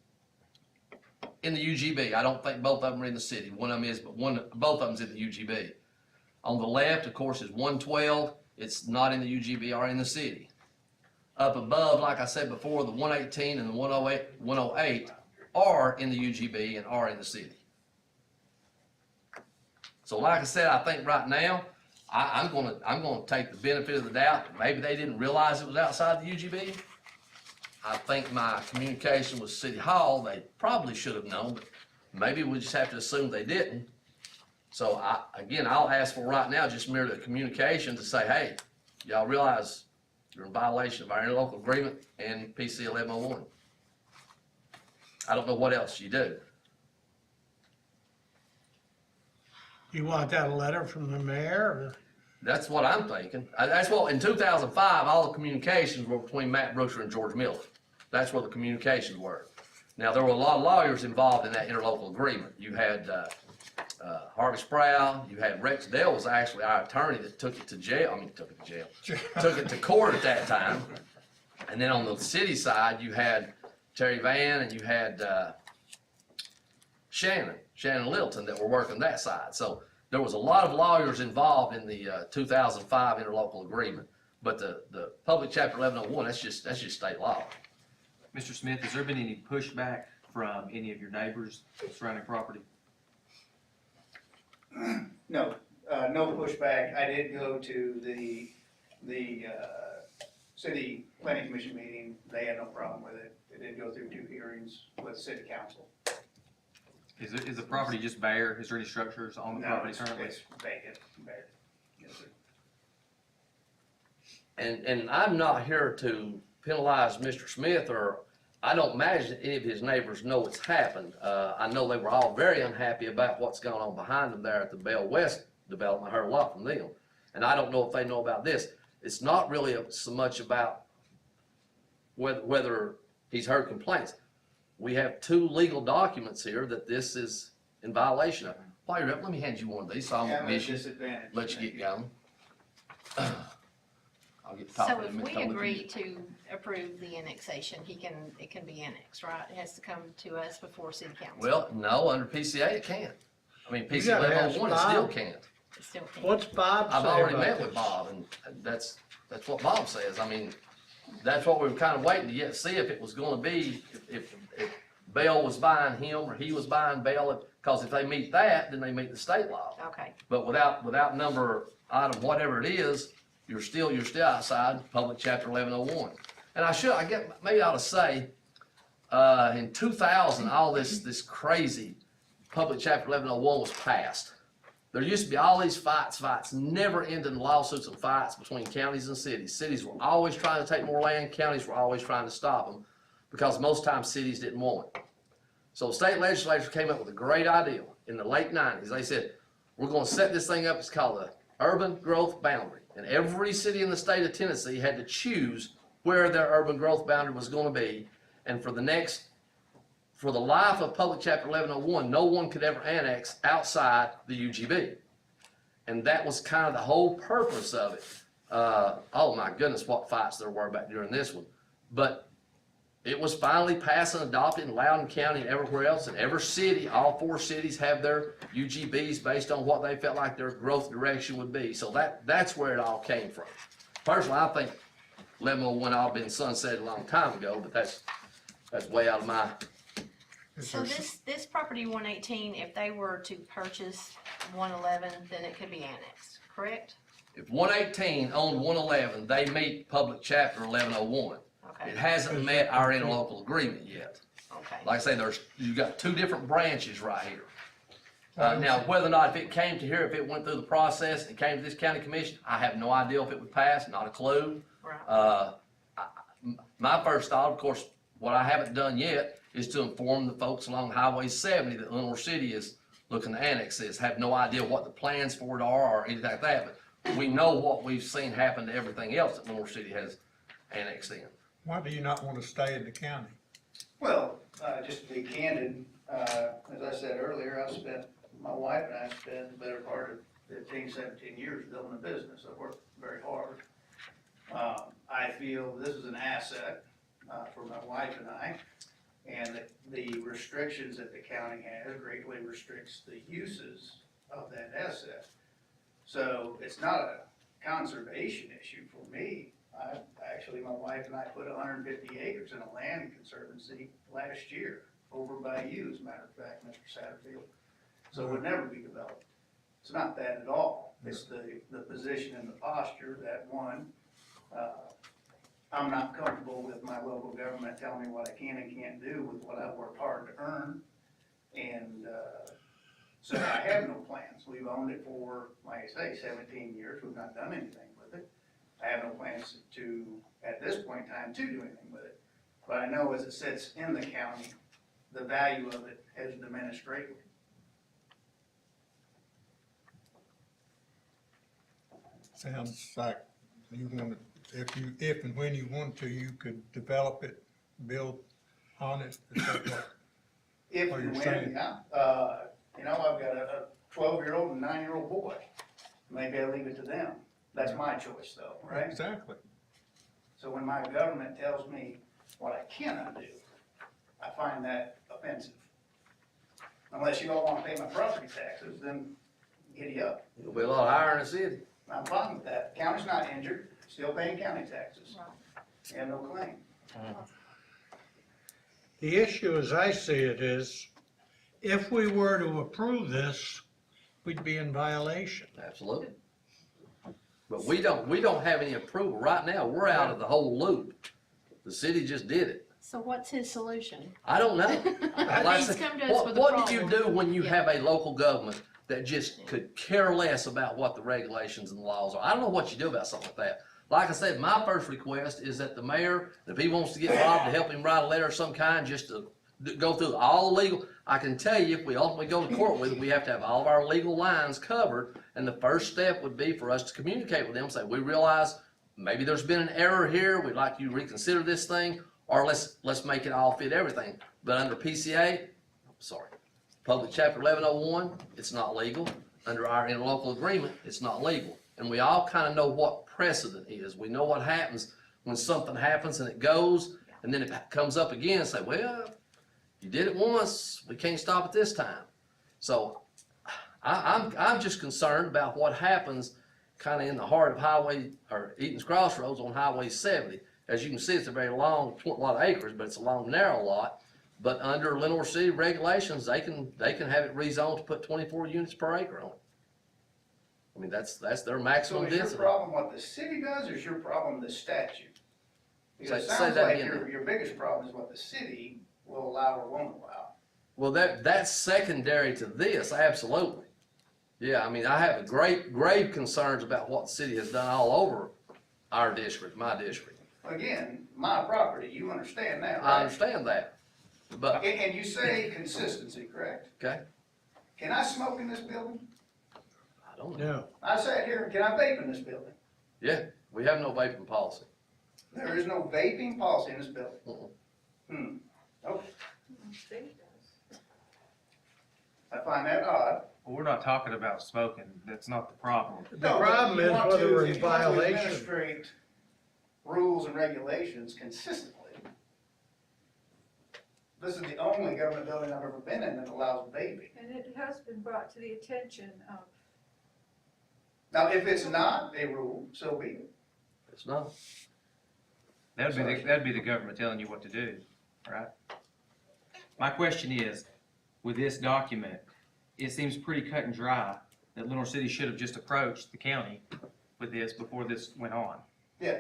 [SPEAKER 4] In the UGB, I don't think both of them are in the city. One of them is, but both of them's in the UGB. On the left, of course, is 112. It's not in the UGB or in the city. Up above, like I said before, the 118 and the 108 are in the UGB and are in the city. So like I said, I think right now, I'm gonna take the benefit of the doubt. Maybe they didn't realize it was outside the UGB. I think my communication with City Hall, they probably should have known, but maybe we just have to assume they didn't. So I'll ask for right now just merely a communication to say, hey, y'all realize you're in violation of our interlocal agreement and PC 1101. I don't know what else you do.
[SPEAKER 2] You want that letter from the mayor?
[SPEAKER 4] That's what I'm thinking. That's what, in 2005, all the communications were between Matt Brooksher and George Miller. That's where the communications were. Now, there were a lot of lawyers involved in that interlocal agreement. You had Harvey Sproul, you had Rex Dell was actually our attorney that took it to jail, took it to court at that time. And then on the city side, you had Terry Van and you had Shannon Littleton that were working that side. So there was a lot of lawyers involved in the 2005 interlocal agreement. But the public chapter 1101, that's just state law.
[SPEAKER 14] Mr. Smith, has there been any pushback from any of your neighbors surrounding property?
[SPEAKER 7] No, no pushback. I did go to the city planning commission meeting. They had no problem with it. It did go through 2 hearings with city council.
[SPEAKER 14] Is the property just bare? Is there any structures on the property currently?
[SPEAKER 7] It's vacant, bare. Yes, sir.
[SPEAKER 4] And I'm not here to penalize Mr. Smith, or I don't imagine any of his neighbors know what's happened. I know they were all very unhappy about what's going on behind them there at the Bell West development. I heard a lot from them. And I don't know if they know about this. It's not really so much about whether he's heard complaints. We have 2 legal documents here that this is in violation of. While you're up, let me hand you one of these so I'm
[SPEAKER 7] Have a
[SPEAKER 4] gonna miss you.
[SPEAKER 7] disadvantage.
[SPEAKER 4] Let you get going. I'll get the top
[SPEAKER 13] So
[SPEAKER 4] of
[SPEAKER 13] if
[SPEAKER 4] them and
[SPEAKER 13] we
[SPEAKER 4] tell them
[SPEAKER 13] agree to approve the annexation, it can be annexed, right? It has to come to us before city council.
[SPEAKER 4] Well, no, under PCA it can't. I mean,
[SPEAKER 2] You
[SPEAKER 4] PC
[SPEAKER 2] gotta
[SPEAKER 4] eleven
[SPEAKER 2] ask
[SPEAKER 4] oh one, it still
[SPEAKER 2] Bob.
[SPEAKER 4] can't.
[SPEAKER 13] It still can't.
[SPEAKER 2] What's Bob say
[SPEAKER 4] I've
[SPEAKER 2] about
[SPEAKER 4] already met
[SPEAKER 2] this?
[SPEAKER 4] with Bob, and that's what Bob says. I mean, that's what we were kind of waiting to yet see if it was gonna be, if Bell was buying him or he was buying Bell, because if they meet that, then they meet the state law.
[SPEAKER 13] Okay,
[SPEAKER 4] But without number item, whatever it is, you're still outside public chapter 1101. And maybe I ought to say, in 2000, all this crazy public chapter 1101 was passed. There used to be all these fights, never ending lawsuits and fights between counties and cities. Cities were always trying to take more land, counties were always trying to stop them, because most times cities didn't want it. So the state legislature came up with a great idea in the late 90s. They said, we're gonna set this thing up, it's called a urban growth boundary. And every city in the state of Tennessee had to choose where their urban growth boundary was gonna be. And for the life of public chapter 1101, no one could ever annex outside the UGB. And that was kind of the whole purpose of it. Oh my goodness, what fights there were back during this one. But it was finally passed and adopted in Loudon County and everywhere else. And every city, all 4 cities have their UGBs based on what they felt like their growth direction would be. So that's where it all came from. Personally, I think 1101 all been sunset a long time ago, but that's way out of my.
[SPEAKER 13] so this property 118, if they were to purchase 111, then it could be annexed, correct?
[SPEAKER 4] If 118 owned 111, they meet public chapter 1101.
[SPEAKER 13] Okay,
[SPEAKER 4] It hasn't met our interlocal agreement yet.
[SPEAKER 13] okay.
[SPEAKER 4] Like I say, you've got 2 different branches right here. Now, whether or not if it came to here, if it went through the process and came to this county commission, I have no idea if it would pass, not a clue.
[SPEAKER 13] Right.
[SPEAKER 4] My first thought, of course, what I haven't done yet is to inform the folks along Highway 70 that Lenore City is looking to annex this. Have no idea what the plans for it are or anything like that, but we know what we've seen happen to everything else that Lenore City has annexed in.
[SPEAKER 2] Why do you not want to stay in the county?
[SPEAKER 7] Well, just to be candid, as I said earlier, my wife and I spent the better part of 15, 17 years building a business. I've worked very hard. I feel this is an asset for my wife and I, and that the restrictions that the county has greatly restricts the uses of that asset. So it's not a conservation issue for me. My wife and I put 150 acres in a land conservancy last year over by you, as a matter of fact, Mr. Satterfield. So it would never be developed. It's not that at all. It's the position and the posture that I'm not comfortable with my local government telling me what I can and can't do with what I've worked hard to earn. And so I have no plans. We've owned it for, like I say, 17 years. We've not done anything with it. I have no plans to, at this point in time, to do anything with it. But I know as it sits in the county, the value of it has diminished greatly.
[SPEAKER 2] Sounds like you want to, if and when you want to, you could develop it, build on it. Is that what?
[SPEAKER 7] If
[SPEAKER 2] What
[SPEAKER 7] and
[SPEAKER 2] you're
[SPEAKER 7] when,
[SPEAKER 2] saying.
[SPEAKER 7] yeah. I've got a 12-year-old and 9-year-old boy. Maybe I leave it to them. That's my choice though, right?
[SPEAKER 2] Exactly.
[SPEAKER 7] So when my government tells me what I cannot do, I find that offensive. Unless you all want to pay my property taxes, then giddy up.
[SPEAKER 4] It'll be a lot higher in the city.
[SPEAKER 7] I'm fine with that. County's not injured, still paying county taxes. And no claim.
[SPEAKER 2] The issue as I see it is, if we were to approve this, we'd be in violation.
[SPEAKER 4] Absolutely. But we don't have any approval. Right now, we're out of the whole loop. The city just did it.
[SPEAKER 13] So what's his solution?
[SPEAKER 4] I don't know. Like I
[SPEAKER 13] He's
[SPEAKER 4] said,
[SPEAKER 13] come to us with a
[SPEAKER 4] what do you
[SPEAKER 13] problem.
[SPEAKER 4] do when you
[SPEAKER 13] Yeah.
[SPEAKER 4] have a local government that just could care less about what the regulations and the laws are? I don't know what you do about something like that. Like I said, my first request is that the mayor, if he wants to get Bob to help him write a letter of some kind, just to go through all the legal, I can tell you, if we ultimately go to court with it, we have to have all of our legal lines covered. And the first step would be for us to communicate with them, say, we realize maybe there's been an error here, we'd like you to reconsider this thing, or let's make it all fit everything. But under PCA, Public Chapter 1101, it's not legal. Under our interlocal agreement, it's not legal. and we all kind of know what precedent is. We know what happens when something happens and it goes, and then it comes up again and say, well, you did it once, we can't stop it this time. So I'm just concerned about what happens kind of in the heart of highway, or Eaton's Crossroads on Highway 70. As you can see, it's a very long, a lot of acres, but it's a long, narrow lot. But under Lenore City regulations, they can have it rezoned to put 24 units per acre on it. I mean, that's their
[SPEAKER 7] So
[SPEAKER 4] maximum
[SPEAKER 7] is your
[SPEAKER 4] density.
[SPEAKER 7] problem what the city does, or is your problem the statute? Because it
[SPEAKER 4] Say
[SPEAKER 7] sounds
[SPEAKER 4] that
[SPEAKER 7] like
[SPEAKER 4] again.
[SPEAKER 7] your biggest problem is what the city will allow or won't allow.
[SPEAKER 4] Well, that's secondary to this, absolutely. Yeah, I mean, I have grave concerns about what the city has done all over our district, my district.
[SPEAKER 7] Again, my property, you understand that,
[SPEAKER 4] I
[SPEAKER 7] right?
[SPEAKER 4] understand that, but,
[SPEAKER 7] And you say consistency, correct?
[SPEAKER 4] okay,
[SPEAKER 7] Can I smoke in this building?
[SPEAKER 4] I don't know.
[SPEAKER 2] No,
[SPEAKER 7] I sat here, can I vape in this building?
[SPEAKER 4] Yeah, we have no vaping policy.
[SPEAKER 7] There is no vaping policy in this building.
[SPEAKER 4] Mm-mm.
[SPEAKER 7] Okay. I find that odd.
[SPEAKER 14] Well, we're not talking about smoking, that's not the problem.
[SPEAKER 2] the
[SPEAKER 7] No, but
[SPEAKER 2] problem
[SPEAKER 7] you
[SPEAKER 2] is
[SPEAKER 7] want
[SPEAKER 2] whether
[SPEAKER 7] to-
[SPEAKER 2] we're in
[SPEAKER 7] if you want to
[SPEAKER 2] violation.
[SPEAKER 7] administrate rules and regulations consistently. This is the only government building I've ever been in that allows vaping.
[SPEAKER 1] And it has been brought to the attention of.
[SPEAKER 7] Now, if it's not a rule, so be it.
[SPEAKER 4] It's not.
[SPEAKER 14] That'd be the government telling you what to do, right? My question is, with this document, it seems pretty cut and dry that Lenore City should have just approached the county with this before this went on.
[SPEAKER 7] Yeah,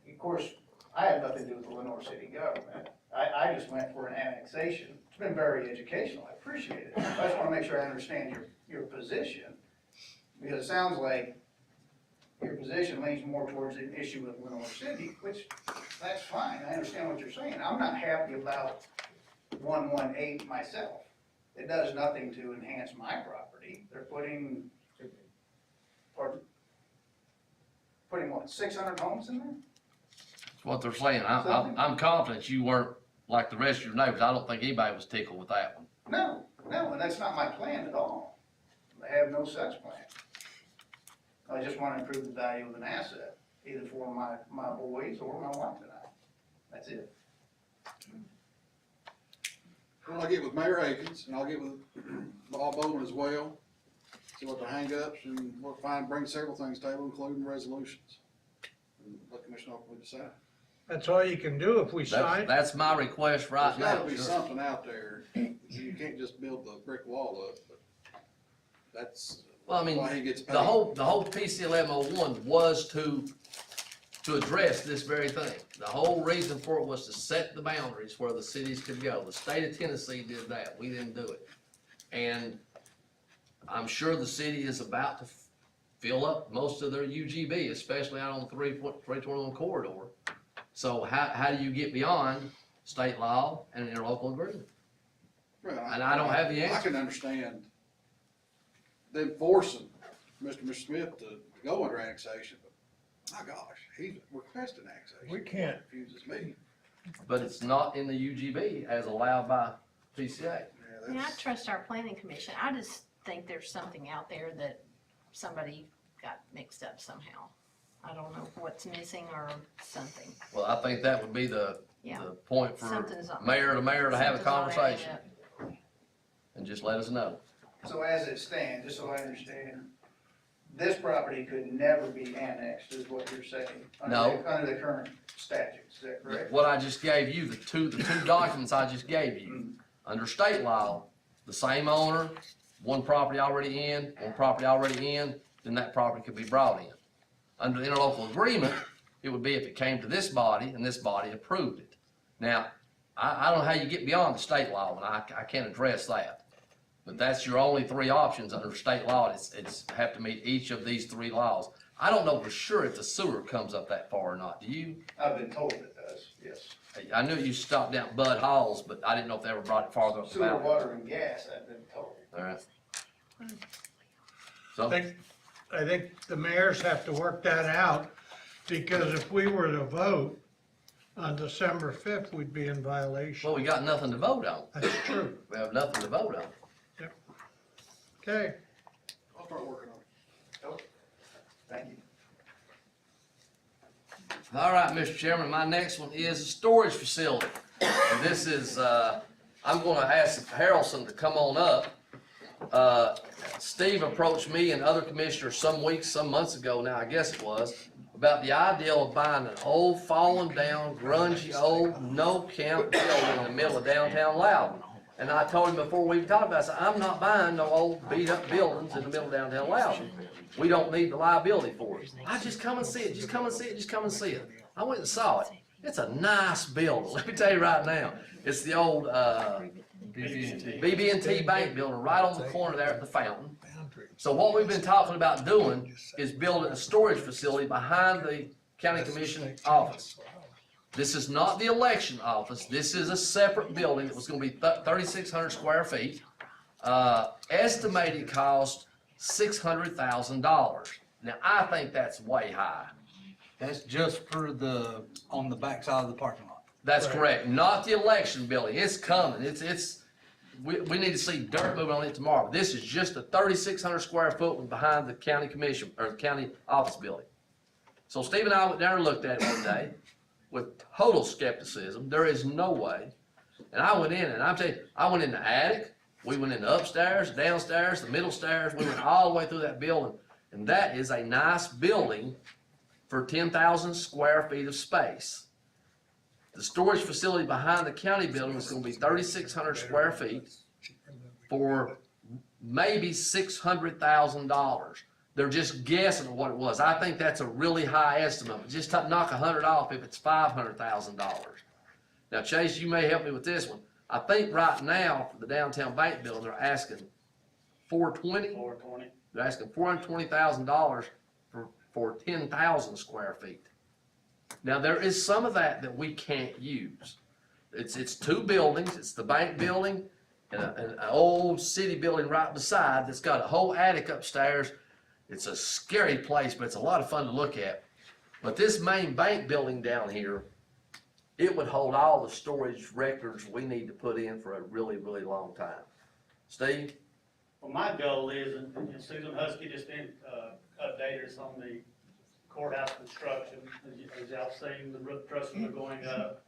[SPEAKER 7] of course, I had nothing to do with the Lenore City government. I just went for an annexation. It's been very educational, I appreciate it. I just wanna make sure I understand your position, because it sounds like your position leans more towards an issue with Lenore City, which, that's fine, I understand what you're saying. I'm not happy about 118 myself. It does nothing to enhance my property. They're putting what, 600 homes in there?
[SPEAKER 4] That's what they're saying. I'm confident you weren't like the rest of your neighbors. I don't think anybody was tickled with that one.
[SPEAKER 7] No, and that's not my plan at all. I have no such plan. I just want to improve the value of an asset, either for my boys or my wife and I. That's it.
[SPEAKER 9] Well, I'll get with Mayor Akins, and I'll get with Bob Bowman as well, see what the hangups, and we'll bring several things to the table, including resolutions. And let Commissioner Oakley decide.
[SPEAKER 2] That's all you can do if we sign.
[SPEAKER 4] That's my request right
[SPEAKER 9] There's
[SPEAKER 4] now.
[SPEAKER 9] gotta be
[SPEAKER 4] Sure.
[SPEAKER 9] something out there, you can't just build the brick wall up, but that's
[SPEAKER 4] Well, I mean,
[SPEAKER 9] why he gets paid.
[SPEAKER 4] the whole PC 1101 was to address this very thing. The whole reason for it was to set the boundaries where the cities could go. The state of Tennessee did that. We didn't do it. And I'm sure the city is about to fill up most of their UGB, especially out on the 321 corridor. So how do you get beyond state law and interlocal agreement?
[SPEAKER 9] Well,
[SPEAKER 4] And I don't have the answer.
[SPEAKER 9] I can understand them forcing Mr. Smith to go under annexation, but my gosh, he's requesting annexation.
[SPEAKER 2] We can't.
[SPEAKER 9] That confuses me.
[SPEAKER 4] But it's not in the UGB as allowed by PCA.
[SPEAKER 9] Yeah,
[SPEAKER 13] I mean, I
[SPEAKER 9] that's-
[SPEAKER 13] trust our planning commission. I just think there's something out there that somebody got mixed up somehow. I don't know what's missing or something.
[SPEAKER 4] Well, I think that would be the
[SPEAKER 13] Yeah.
[SPEAKER 4] point for
[SPEAKER 13] Something's up.
[SPEAKER 4] mayor to mayor to have a
[SPEAKER 13] Something's not adding
[SPEAKER 4] conversation
[SPEAKER 13] up.
[SPEAKER 4] and just let us know.
[SPEAKER 7] So as it stands, just so I understand, this property could never be annexed, is what you're saying?
[SPEAKER 4] No.
[SPEAKER 7] Under the current statutes, is that correct?
[SPEAKER 4] What I just gave you, the two documents I just gave you, under state law, the same owner, one property already in, then that property could be brought in. Under the interlocal agreement, it would be if it came to this body and this body approved it. Now, I don't know how you get beyond the state law, and I can't address that. But that's your only three options under state law, it's have to meet each of these three laws. I don't know for sure if the sewer comes up that far or not, do you?
[SPEAKER 7] I've been told it does, yes.
[SPEAKER 4] I knew you stopped down Bud Halls, but I didn't know if they ever brought it farther up the
[SPEAKER 7] Sewer,
[SPEAKER 4] valley.
[SPEAKER 7] water, and gas, I've been told.
[SPEAKER 4] Alright. So,
[SPEAKER 2] I think the mayors have to work that out, because if we were to vote on December 5th, we'd be in violation.
[SPEAKER 4] well, we got nothing to vote on.
[SPEAKER 2] That's true.
[SPEAKER 4] We have nothing to vote on.
[SPEAKER 2] Okay.
[SPEAKER 9] I'll start working on it.
[SPEAKER 7] Thank you.
[SPEAKER 4] All right, Mr. Chairman, my next one is a storage facility. And this is, I'm gonna ask Harrelson to come on up. Steve approached me and other commissioners some months ago now, I guess it was, about the idea of buying an old, fallen down, grungy, old, no-count building in the middle of downtown Loudon. And I told him before we even talked about it, I said, I'm not buying no old beat-up buildings in the middle of downtown Loudon. We don't need the liability for it. I just come and see it, just come and see it, just come and see it. I went and saw it. It's a nice building, let me tell you right now. It's the old, BB&T Bank building right on the corner there at the fountain. So what we've been talking about doing is building a storage facility behind the county commission office. This is not the election office. This is a separate building that was gonna be 3,600 square feet. Estimated cost $600,000. Now, I think that's way high.
[SPEAKER 3] That's just for on the backside of the parking lot.
[SPEAKER 4] That's correct. Not the election building. It's coming. We need to see dirt moving on it tomorrow. This is just a 3,600 square foot one behind the county commission, or the county office building. So Steve and I went down and looked at it one day with total skepticism. There is no way. And I went in, and I'm telling you, I went in the attic, we went in the upstairs, downstairs, the middle stairs, we went all the way through that building. And that is a nice building for 10,000 square feet of space. The storage facility behind the county building is gonna be 3,600 square feet for maybe $600,000. They're just guessing at what it was. I think that's a really high estimate. Just knock 100 off if it's $500,000. Now, Chase, you may help me with this one. I think right now for the downtown bank building, they're asking $420. They're asking $420,000 for 10,000 square feet. Now, there is some of that we can't use. It's two buildings. It's the bank building and an old city building right beside that's got a whole attic upstairs. It's a scary place, but it's a lot of fun to look at. But this main bank building down here, it would hold all the storage records we need to put in for a really, really long time. Steve?
[SPEAKER 7] Well, my goal is, and Susan Husky just updated us on the courthouse construction. As y'all seen, the roof trusses are going up.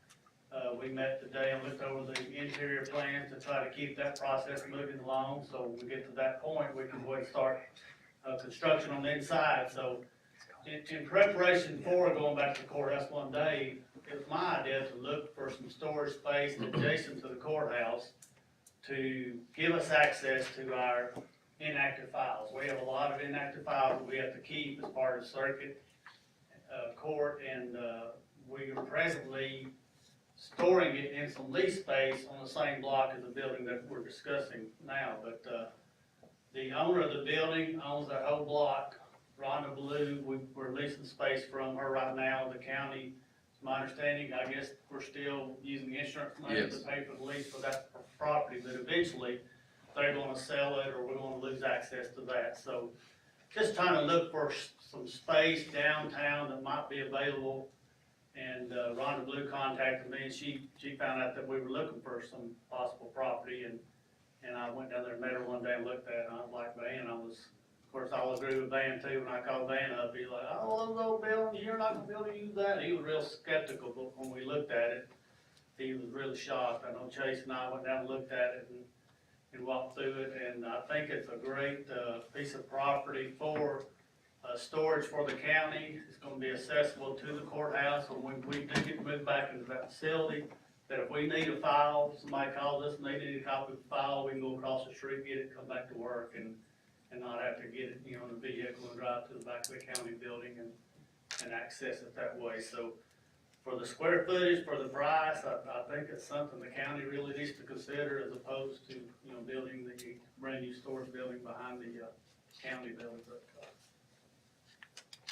[SPEAKER 7] We met today and looked over the interior plans to try to keep that process moving along. So when we get to that point, we can go ahead and start construction on the inside. So in preparation for going back to the courthouse one day, it was my idea to look for some storage space adjacent to the courthouse to give us access to our inactive files. We have a lot of inactive files that we have to keep as part of circuit court, and we are presently storing it in some lease space on the same block as the building that we're discussing now. But the owner of the building owns that whole block, Rhonda Blue. We're leasing space from her right now. The county, it's my understanding, I guess we're still using the insurance money to pay for the lease for that property, but eventually they're gonna sell it or we're gonna lose access to that. So just trying to look for some space downtown that might be available. And Rhonda Blue contacted me, and she found out that we were looking for some possible property, and I went down there and met her one day and looked at it, and I was like, Van, of course, I was agree with Van too. When I called Van up, he's like, oh, those old buildings, you're not gonna be able to use that. He was real skeptical, but when we looked at it, he was really shocked. I know Chase and I went down and looked at it and walked through it, and I think it's a great piece of property for storage for the county. It's gonna be accessible to the courthouse, and when we do get moved back into that facility, that if we need a file, somebody calls us and they need a copy of the file, we can go across the street, get it, come back to work, and not have to get it, in the vehicle and drive to the back of the county building and access it that way. So for the square footage, for the price, I think it's something the county really needs to consider as opposed to, building the brand new storage building behind the county building.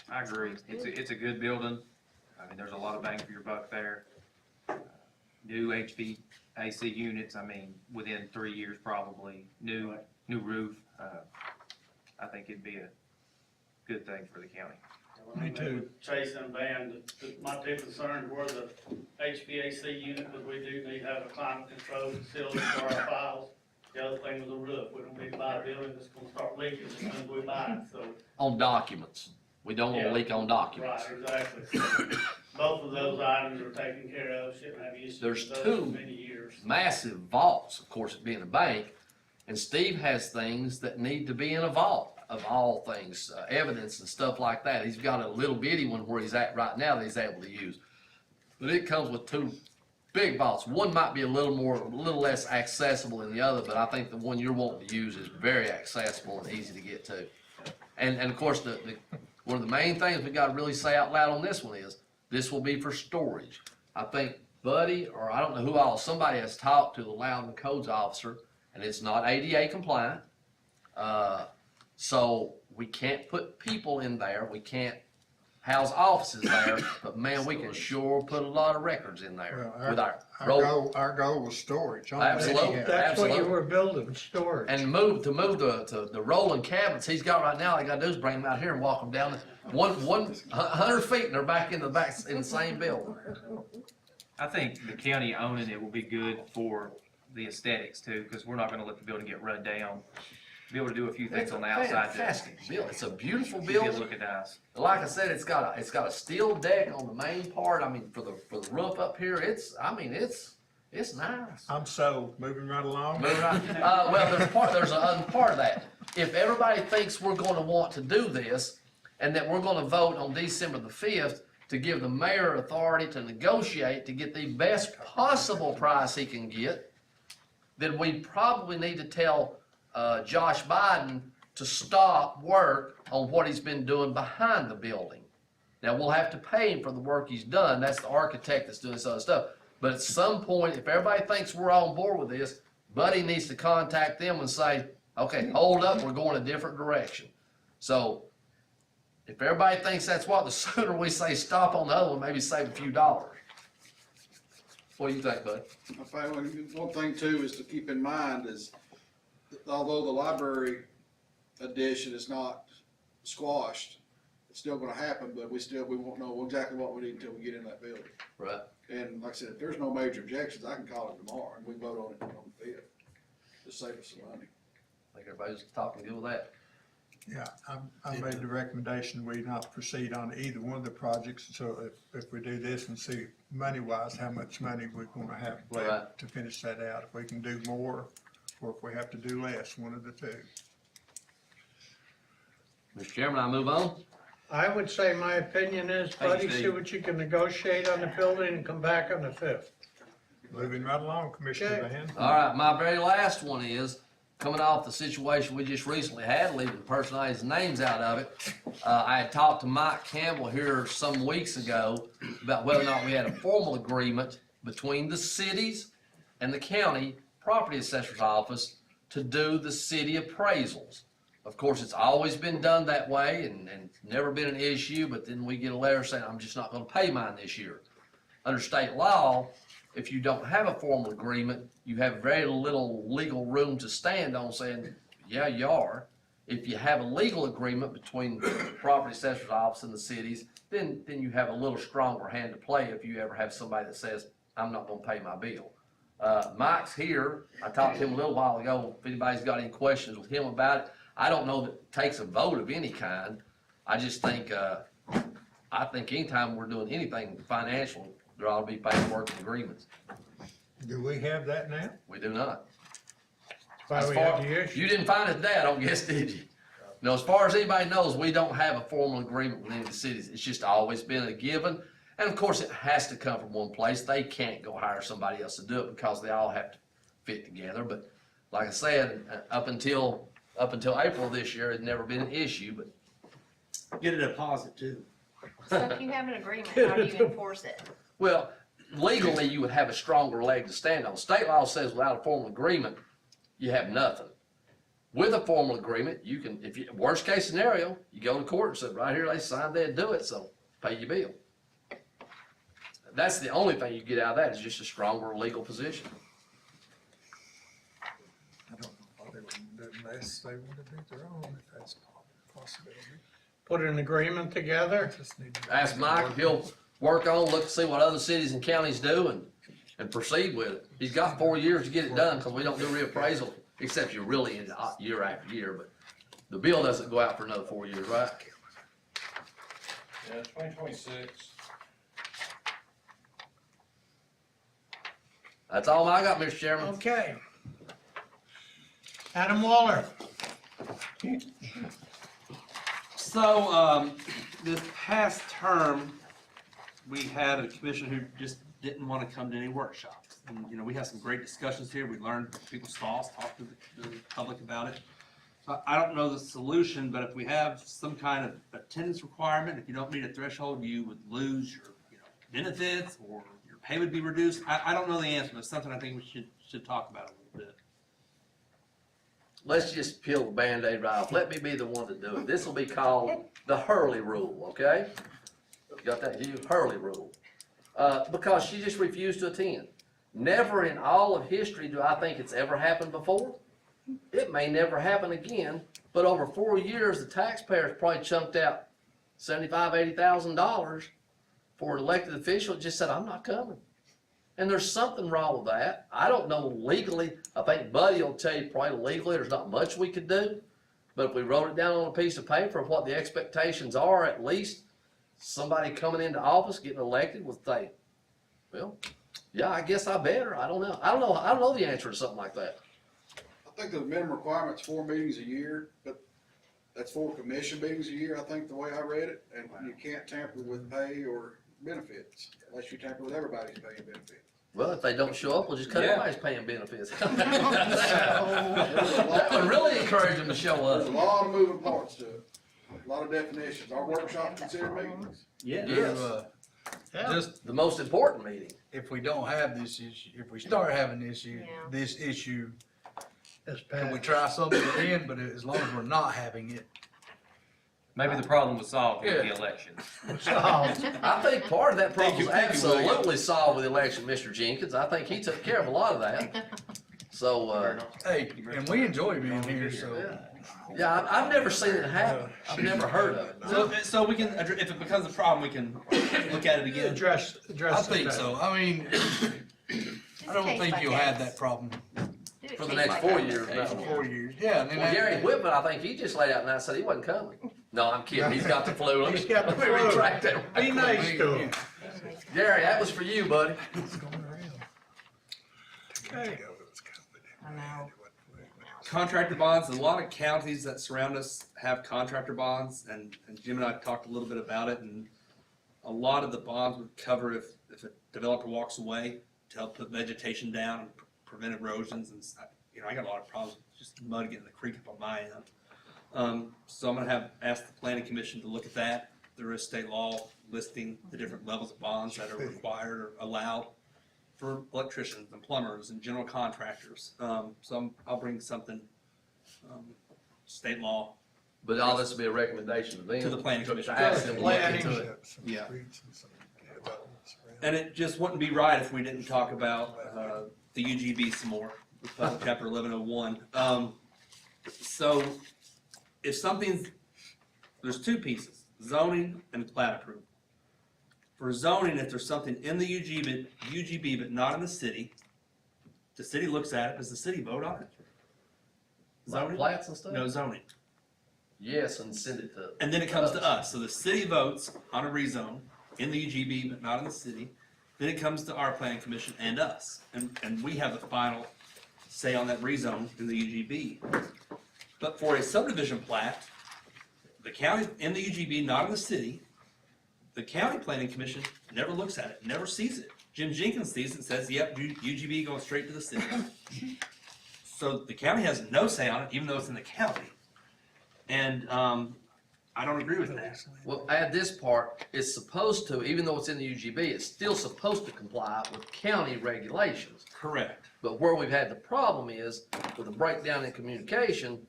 [SPEAKER 14] I agree. It's a good building. I mean, there's a lot of bang for your buck there. New HVAC units, within 3 years probably. New roof. I think it'd be a good thing for the county.
[SPEAKER 2] Me too.
[SPEAKER 7] Chase and Van, my two concerns were the HVAC unit, because we do need to have a climate control facility for our files. The other thing was the roof. We don't need to buy a building that's gonna start leaking as soon as we buy it, so.
[SPEAKER 4] On documents. We don't want to leak on documents.
[SPEAKER 7] Right, exactly. both of those items are taken care of, shouldn't have issues
[SPEAKER 4] There's
[SPEAKER 7] with those
[SPEAKER 4] two.
[SPEAKER 7] for many years.
[SPEAKER 4] Massive vaults, of course, it being a bank, and Steve has things that need to be in a vault of all things, evidence and stuff like that. He's got a little bitty one where he's at right now that he's able to use. But it comes with two big vaults. One might be a little less accessible than the other, but I think the one you're wanting to use is very accessible and easy to get to. And of course, one of the main things we gotta really say out loud on this one is, this will be for storage. I think Buddy, or I don't know who all, somebody has talked to the Loudon codes officer, and it's not ADA compliant. So we can't put people in there, we can't house offices there, but man, we can sure put a lot of records in there
[SPEAKER 3] Well,
[SPEAKER 4] with our
[SPEAKER 3] Our goal was storage.
[SPEAKER 4] Absolutely.
[SPEAKER 2] That's what you
[SPEAKER 4] Absolutely.
[SPEAKER 2] were building, storage.
[SPEAKER 4] And to move the rolling cabinets he's got right now, all you gotta do is bring them out here and walk them down 100 feet, and they're back in the same building.
[SPEAKER 14] I think the county owning it will be good for the aesthetics too, because we're not gonna let the building get run down. Be able to do a few things on the outside.
[SPEAKER 4] Fantastic building. It's a beautiful
[SPEAKER 14] Be able to
[SPEAKER 4] building.
[SPEAKER 14] look at the house.
[SPEAKER 4] Like I said, it's got a steel deck on the main part. I mean, for the roof up here, it's nice.
[SPEAKER 3] I'm sold. Moving right along.
[SPEAKER 4] Moving right. Well, there's a other part of that. If everybody thinks we're gonna want to do this, and that we're gonna vote on December the 5th to give the mayor authority to negotiate to get the best possible price he can get, then we probably need to tell Josh Biden to stop work on what he's been doing behind the building. Now, we'll have to pay him for the work he's done. That's the architect that's doing this other stuff. But at some point, if everybody thinks we're on board with this, Buddy needs to contact them and say, okay, hold up, we're going a different direction. So if everybody thinks that's what, the sooner we say stop on the other one, maybe save a few dollars. What do you think, Bud?
[SPEAKER 9] I find one thing too is to keep in mind is, although the library addition is not squashed, it's still gonna happen, but we won't know exactly what we need until we get in that building.
[SPEAKER 4] Right.
[SPEAKER 9] And like I said, if there's no major objections, I can call it tomorrow and we vote on it on the 5th. Just save us some money.
[SPEAKER 4] I think everybody's talking good with that.
[SPEAKER 3] Yeah, I made the recommendation we not proceed on either one of the projects, so if we do this and see money-wise, how much money we're gonna have
[SPEAKER 4] Right.
[SPEAKER 3] left to finish that out. If we can do more, or if we have to do less, one of the two.
[SPEAKER 4] Mr. Chairman, I move on.
[SPEAKER 2] I would say my opinion is,
[SPEAKER 4] Thank you,
[SPEAKER 2] Buddy, see
[SPEAKER 4] Steve.
[SPEAKER 2] what you can negotiate on the building and come back on the 5th.
[SPEAKER 3] Moving right along, Commissioner
[SPEAKER 2] Okay.
[SPEAKER 3] Van.
[SPEAKER 4] All right, my very last one is, coming off the situation we just recently had, leaving personalities' names out of it. I had talked to Mike Campbell here some weeks ago about whether or not we had a formal agreement between the cities and the county property assessor's office to do the city appraisals. Of course, it's always been done that way and never been an issue, but then we get a letter saying, I'm just not gonna pay mine this year. Under state law, if you don't have a formal agreement, you have very little legal room to stand on saying, yeah, you are. If you have a legal agreement between the property assessor's office and the cities, then you have a little stronger hand to play if you ever have somebody that says, I'm not gonna pay my bill. Mike's here. I talked to him a little while ago. If anybody's got any questions with him about it, I don't know that it takes a vote of any kind. I just think, I think anytime we're doing anything financial, there ought to be paperwork and agreements.
[SPEAKER 3] Do we have that now?
[SPEAKER 4] We do not.
[SPEAKER 2] Why
[SPEAKER 4] As
[SPEAKER 2] we
[SPEAKER 4] far-
[SPEAKER 2] had the issue.
[SPEAKER 4] You didn't find it today, I don't guess, did you? No, as far as anybody knows, we don't have a formal agreement with any of the cities. It's just always been a given. And of course, it has to come from one place. They can't go hire somebody else to do it because they all have to fit together. But like I said, up until April this year, it's never been an issue, but
[SPEAKER 7] Get a deposit too.
[SPEAKER 13] So if you have an agreement, how do you enforce it?
[SPEAKER 4] well, legally, you would have a stronger leg to stand on. State law says without a formal agreement, you have nothing. With a formal agreement, you can, if you, worst case scenario, you go to court and say, right here, they signed, they'd do it, so pay your bill. That's the only thing you get out of that is just a stronger legal position.
[SPEAKER 3] I don't know why they wouldn't do it unless they want to do their own, if that's a possibility.
[SPEAKER 2] Put an agreement together.
[SPEAKER 3] Just need to-
[SPEAKER 4] Ask Mike if he'll work on, look, see what other cities and counties do and proceed with it. He's got 4 years to get it done, because we don't do reappraisal, except you're really in year after year, but the bill doesn't go out for another 4 years, right?
[SPEAKER 6] Yeah, 2026.
[SPEAKER 4] That's all I got, Mr. Chairman.
[SPEAKER 2] Okay. Adam Waller.
[SPEAKER 10] So, this past term, we had a commission who just didn't want to come to any workshops. And, you know, we had some great discussions here. We learned people's thoughts, talked to the public about it. So I don't know the solution, but if we have some kind of attendance requirement, if you don't meet a threshold, you would lose your, benefits or your pay would be reduced. I don't know the answer, but it's something I think we should talk about a little bit.
[SPEAKER 4] Let's just peel the Band-Aid right off. Let me be the one to do it. This will be called the Hurley Rule, okay? You got that, Hugh? Hurley Rule. Because she just refused to attend. Never in all of history do I think it's ever happened before. It may never happen again, but over 4 years, the taxpayers probably chunked out $75,000, $80,000 for an elected official that just said, I'm not coming. And there's something wrong with that. I don't know legally. I think Buddy will tell you probably legally there's not much we could do. But if we wrote it down on a piece of paper of what the expectations are, at least somebody coming into office, getting elected would think, well, yeah, I guess I better. I don't know. I don't know the answer to something like that.
[SPEAKER 9] I think the minimum requirement's 4 meetings a year, but that's 4 commission meetings a year, I think, the way I read it. And you can't tamper with pay or benefits unless you tamper with everybody's pay and benefits.
[SPEAKER 4] Well, if they don't show up, we'll just cut
[SPEAKER 10] Yeah.
[SPEAKER 4] everybody's paying benefits. That would really encourage them to show
[SPEAKER 9] There's a
[SPEAKER 4] up.
[SPEAKER 9] lot of moving parts to it, a lot of definitions. Our workshops consider meetings.
[SPEAKER 10] Yeah.
[SPEAKER 4] Yes,
[SPEAKER 15] Just
[SPEAKER 4] the most important meeting.
[SPEAKER 15] if we don't have this issue, if we start having
[SPEAKER 13] Yeah.
[SPEAKER 15] this issue,
[SPEAKER 2] It's
[SPEAKER 15] can we
[SPEAKER 2] bad.
[SPEAKER 15] try something at the end, but as long as we're not having it.
[SPEAKER 14] Maybe the problem was solved with
[SPEAKER 4] Yeah.
[SPEAKER 14] the election.
[SPEAKER 4] I think part of that problem was
[SPEAKER 15] Thank you, William.
[SPEAKER 4] absolutely solved with the election, Mr. Jenkins. I think he took care of a lot of that. So,
[SPEAKER 15] Hey, and we enjoy being here, so.
[SPEAKER 4] yeah, I've never seen it happen. I've never heard of it.
[SPEAKER 10] So we can, if it becomes a problem, we can look at it again.
[SPEAKER 2] Address
[SPEAKER 15] I think
[SPEAKER 2] that.
[SPEAKER 15] so. I mean, I don't think you'll have that problem
[SPEAKER 4] For the next 4 years,
[SPEAKER 15] for
[SPEAKER 4] no.
[SPEAKER 15] 4 years. Yeah, and then
[SPEAKER 4] Well, Gary
[SPEAKER 15] after-
[SPEAKER 4] Whitman, I think he just laid out and I said he wasn't coming. No, I'm kidding. He's got the flu.
[SPEAKER 2] He's got the
[SPEAKER 4] Let me
[SPEAKER 2] flu.
[SPEAKER 4] retract that.
[SPEAKER 2] Be nice to him.
[SPEAKER 4] Gary, that was for you, buddy.
[SPEAKER 2] Okay.
[SPEAKER 13] I know.
[SPEAKER 10] Contractor bonds, a lot of counties that surround us have contractor bonds, and Jim and I talked a little bit about it, and a lot of the bonds would cover if a developer walks away to help put vegetation down and prevent erosions, and, I got a lot of problems with just mud getting in the creek up on my end. So I'm gonna ask the planning commission to look at that. There is state law listing the different levels of bonds that are required or allowed for electricians and plumbers and general contractors. I'll bring something, state law.
[SPEAKER 4] But all this will be a recommendation to them.
[SPEAKER 10] To the planning commission.
[SPEAKER 4] To ask them to look into it.
[SPEAKER 10] Yeah. And it just wouldn't be right if we didn't talk about, the UGB some more, with Public Chapter 1101. So if there's 2 pieces, zoning and plat approval. For zoning, if there's something in the UGB but not in the city looks at it, does the city vote on it?
[SPEAKER 4] Like
[SPEAKER 10] Zoning?
[SPEAKER 4] plats and stuff?
[SPEAKER 10] No zoning.
[SPEAKER 4] Yes, and send it to.
[SPEAKER 10] And then it comes to us. So the city votes on a rezone in the UGB, but not in the city. Then it comes to our planning commission and us. And we have the final say on that rezone in the UGB. But for a subdivision plat, the county in the UGB, not in the city, the county planning commission never looks at it, never sees it. Jim Jenkins sees it and says, yep, UGB goes straight to the city. So the county has no say on it, even though it's in the county. And I don't agree with that.
[SPEAKER 4] Well, add this part, it's supposed to, even though it's in the UGB, it's still supposed to comply with county regulations.
[SPEAKER 10] Correct.
[SPEAKER 4] But where we've had the problem is, with the breakdown in communication,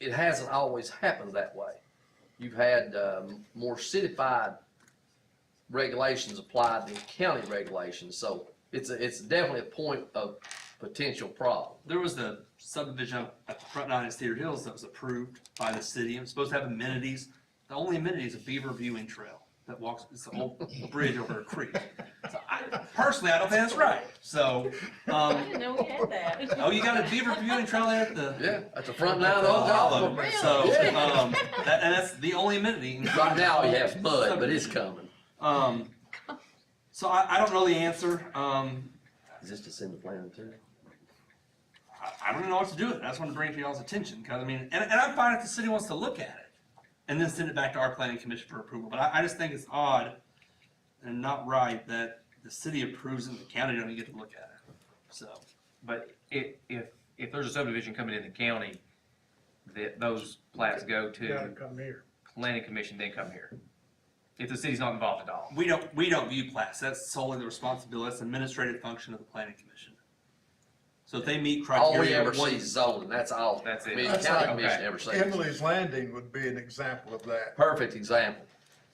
[SPEAKER 4] it hasn't always happened that way. You've had more citified regulations applied than county regulations, so it's definitely a point of potential problem.
[SPEAKER 10] There was the subdivision at the front 9 in Cedar Hills that was approved by the city. It was supposed to have amenities. The only amenity is a beaver viewing trail that walks, it's an old bridge over a creek. So personally, I don't think that's right. So,
[SPEAKER 13] I didn't know we had that.
[SPEAKER 10] oh, you got a beaver viewing trail there at the.
[SPEAKER 4] Yeah, at the front 9 of the old golf
[SPEAKER 10] Loudon.
[SPEAKER 4] course.
[SPEAKER 10] So,
[SPEAKER 4] Yeah.
[SPEAKER 10] and that's the only amenity.
[SPEAKER 4] Right now, we have mud, but it's coming.
[SPEAKER 10] So I don't know the answer.
[SPEAKER 4] Is this just in the plan too?
[SPEAKER 10] I don't know what to do with it. I just want to bring it to y'all's attention, because I mean, and I'm fine if the city wants to look at it and then send it back to our planning commission for approval, but I just think it's odd and not right that the city approves it and the county don't even get to look at it, so.
[SPEAKER 14] But if there's a subdivision coming in the county, that those plats go
[SPEAKER 2] Gotta
[SPEAKER 14] to
[SPEAKER 2] come here.
[SPEAKER 14] planning commission, then come here. If the city's not involved at all.
[SPEAKER 10] We don't view plats, that's solely the responsibility, that's an administrative function of the planning commission. So if they meet criteria.
[SPEAKER 4] All we ever
[SPEAKER 10] what-
[SPEAKER 4] see is zoning, that's all.
[SPEAKER 14] That's it.
[SPEAKER 4] I mean,
[SPEAKER 3] That's
[SPEAKER 4] county
[SPEAKER 3] like-
[SPEAKER 4] commission ever sees.
[SPEAKER 3] Emily's Landing would be an example of that.
[SPEAKER 4] Perfect example.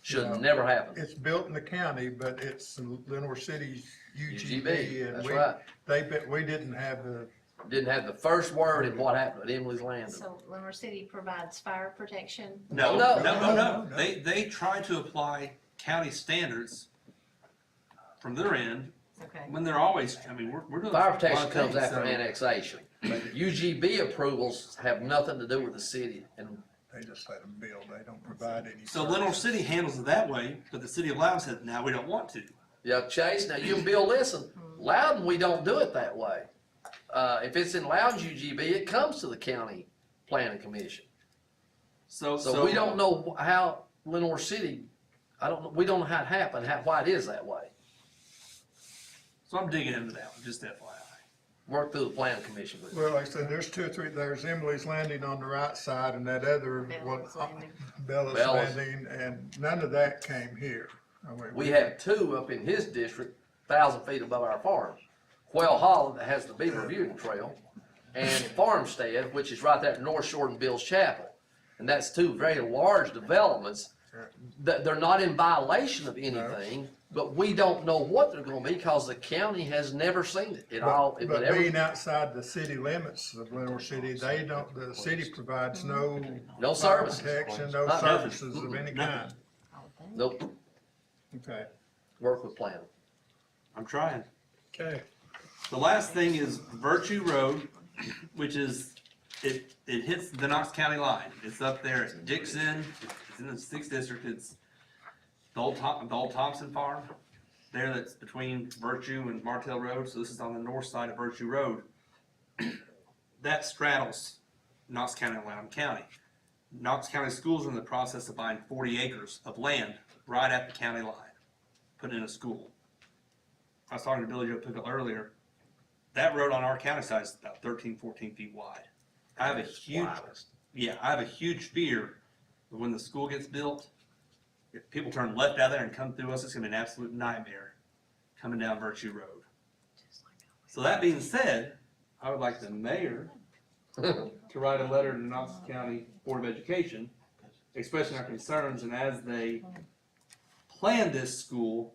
[SPEAKER 4] Should
[SPEAKER 3] You know,
[SPEAKER 4] never happen.
[SPEAKER 3] It's built in the county, but it's Lenore City's UGB, and
[SPEAKER 4] That's
[SPEAKER 3] we,
[SPEAKER 4] right.
[SPEAKER 3] we didn't have the,
[SPEAKER 4] Didn't have the first word in what happened at Emily's Landing.
[SPEAKER 13] So Lenore City provides fire protection?
[SPEAKER 10] No,
[SPEAKER 4] No.
[SPEAKER 10] no. They try to apply county standards from their end,
[SPEAKER 13] Okay.
[SPEAKER 10] when they're always, I mean, we're doing.
[SPEAKER 4] Fire
[SPEAKER 10] a lot
[SPEAKER 4] protection
[SPEAKER 10] of
[SPEAKER 4] comes
[SPEAKER 10] things,
[SPEAKER 4] after
[SPEAKER 10] so-
[SPEAKER 4] annexation. UGB approvals have nothing to do with the city, and
[SPEAKER 3] they just let them build, they don't provide any.
[SPEAKER 10] So Lenore City handles it that way, but the city of Loudon said, now we don't want to.
[SPEAKER 4] yeah, Chase, now you and Bill, listen, Loudon, we don't do it that way. If it's in Loudon's UGB, it comes to the county planning commission.
[SPEAKER 10] So
[SPEAKER 4] So we don't know how Lenore City, we don't know how it happened, why it is that way.
[SPEAKER 10] So I'm digging into that one, just FYI.
[SPEAKER 4] Work through the planning commission with it.
[SPEAKER 3] Well, like I said, there's 2 or 3, there's Emily's Landing on the right side and that other,
[SPEAKER 13] Bella's Landing.
[SPEAKER 3] Bella's
[SPEAKER 4] Bella's.
[SPEAKER 3] Landing, and none of that came here. I mean,
[SPEAKER 4] We have 2 up in his district, 1,000 feet above our farm. Quail Hollow, that has the Beaver Viewing Trail, and Farmstead, which is right there at North Shore and Bill's Chapel. And that's 2 very large developments that they're not in violation of anything, but we don't know what they're gonna be because the county has never seen it.
[SPEAKER 3] But being outside the city limits of Lenore City, they don't, the city provides no.
[SPEAKER 4] No
[SPEAKER 3] fire
[SPEAKER 4] services.
[SPEAKER 3] Protection, no
[SPEAKER 4] Nothing.
[SPEAKER 3] services of any kind.
[SPEAKER 4] Nope,
[SPEAKER 3] Okay.
[SPEAKER 4] work with planning.
[SPEAKER 10] I'm trying.
[SPEAKER 2] Okay.
[SPEAKER 10] The last thing is Virtue Road, which is, it hits the Knox County line. It's up there at Dixon, it's in the 6th district, it's the old Thompson Farm, there that's between Virtue and Martell Road, so this is on the north side of Virtue Road. That straddles Knox County and Loudon County. Knox County Schools are in the process of buying 40 acres of land right at the county line, putting in a school. I was talking to Billy Joe Pickle earlier. That road on our county side is about 13, 14 feet wide. I have a huge fear that when the school gets built, if people turn left out there and come through us, it's gonna be an absolute nightmare coming down Virtue Road. So that being said, I would like the mayor to write a letter to the Knox County Board of Education, expressing our concerns, and as they plan this school,